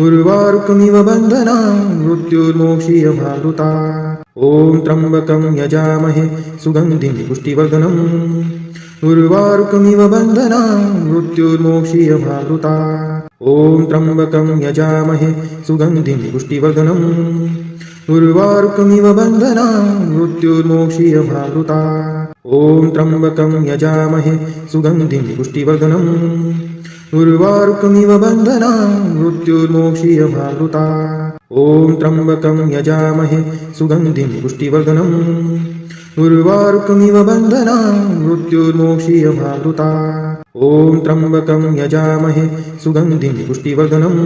उर्वारुकमिव बन्धनान् मृत्युर्मोक्षीयमामृतात्। ॐ त्र्यम्बकं यजामहे सुगन्धिं पुष्टिवर्धनम् उर्वारुकमिव बन्धनान् मृत्युर्मोक्षीयमामृतात्। ॐ त्र्यम्बकं यजामहे सुगन्धिं पुष्टिवर्धनम् उर्वारुकमिव बन्धनान् मृत्युर्मोक्षीयमामृतात्। ॐ त्र्यम्बकं यजामहे सुगन्धिं पुष्टिवर्धनम् उर्वारुकमिव बन्धनान् मृत्युर्मोक्षीयमामृतात्। ॐ त्र्यम्बकं यजामहे सुगन्धिं पुष्टिवर्धनम् उर्वारुकमिव बन्धनान् मृत्युर्मोक्षीयमामृतात्। ॐ त्र्यम्बकं यजामहे सुगन्धिं पुष्टिवर्धनम्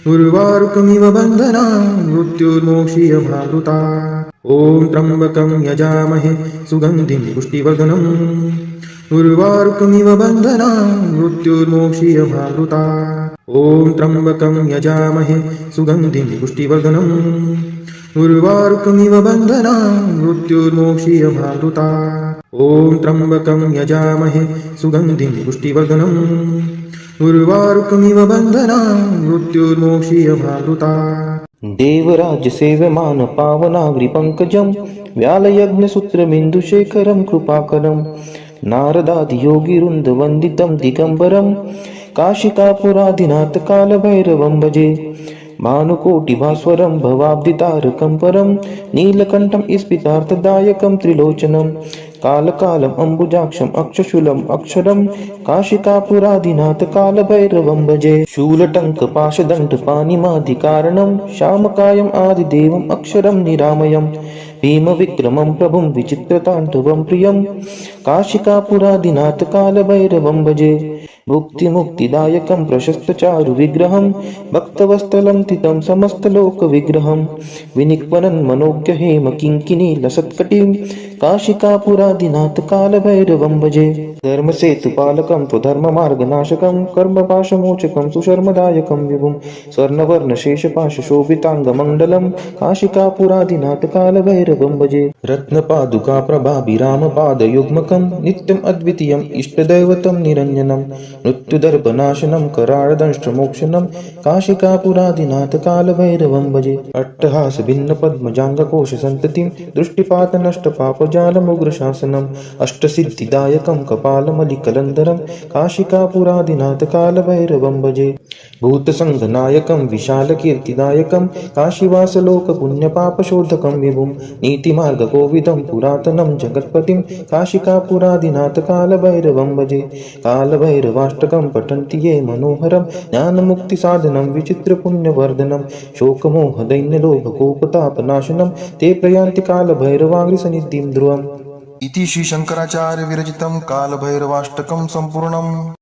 उर्वारुकमिव बन्धनान् मृत्युर्मोक्षीयमामृतात्। ॐ त्र्यम्बकं यजामहे सुगन्धिं पुष्टिवर्धनम् उर्वारुकमिव बन्धनान् मृत्युर्मोक्षीयमामृतात्। ॐ त्र्यम्बकं यजामहे सुगन्धिं पुष्टिवर्धनम् उर्वारुकमिव बन्धनान् मृत्युर्मोक्षीयमामृतात्। ॐ त्र्यम्बकं यजामहे सुगन्धिं पुष्टिवर्धनम् उर्वारुकमिव बन्धनान् मृत्युर्मोक्षीयमामृतात्। देवराजसेव्यमान पावनाग्रिपङ्कजं व्यालयज्ञसूत्रमिन्दुशेखरं कृपाकरं नारदादियोगिवृन्दवन्दितं दिगम्बरं काशिकापुरादिनाथ कालभैरवं भजे। भानुकोटिभास्वरं भवाब्धितारकं परं नीलकण्ठं स्फीतार्थदायकं त्रिलोचनं कालकालम् अम्बुजाक्षम् अक्षशूलम् अक्षरं काशिकापुरादिनाथ कालभैरवं भजे। शूलटङ्कपाशदण्डपाणिमादिकारणं श्यामकायम् आदिदेवम् अक्षरं निरामयं भीमविक्रमं प्रभुं विचित्रताण्डवं प्रियं काशिकापुरादिनाथ कालभैरवं भजे। भुक्तिमुक्तिदायकं प्रशस्तचारु विग्रहं भक्तवत्सलं तितं समस्तलोकविग्रहं विनिक्वनं मनोज्ञ हेम किङ्किणी लसत्कटिं काशिकापुरादिनाथ कालभैरवं भजे। धर्मसेतुपालकं स्वधर्ममार्गनाशकं कर्मपाशमोचकं सुशर्मदायकं विभुं स्वर्णवर्णशेषपाशशोभिताङ्गमण्डलं काशिकापुरादिनाथ कालभैरवं भजे। रत्नपादुकाप्रभाभिरामपादयुग्मकं नित्यम् अद्वितीयम् इष्टदैवतं निरञ्जनं मृत्युदर्पनाशनं कराळदंष्ट्रमोक्षणं काशिकापुरादिनाथ कालभैरवं भजे। अट्टहासभिन्नपद्मजाङ्गकोशसन्ततिं दृष्टिपातनष्टपापजालमुग्रशासनम् अष्टसिद्धिदायकं कपालमलिकलन्धरं काशिकापुरादिनाथ कालभैरवं भजे। भूतसङ्घनायकं विशालकीर्तिदायकं काशीवासलोकपुण्यपापशोधकं विभुं नीतिमार्गकोविदं पुरातनं जगत्पतिं काशिकापुरादिनाथ कालभैरवं भजे। कालभैरवाष्टकं पठन्ति ये मनोहरं ज्ञानमुक्तिसाधनं विचित्रपुण्यवर्धनं शोकमोहदैन्यलोभकोपतापनाशनं ते प्रयान्ति कालभैरवाङ्घ्रिसन्निधिं ध्रुवम्। इति श्री शंकराचार्य विरचितं कालभैरवाष्टकं सम्पूर्णम्।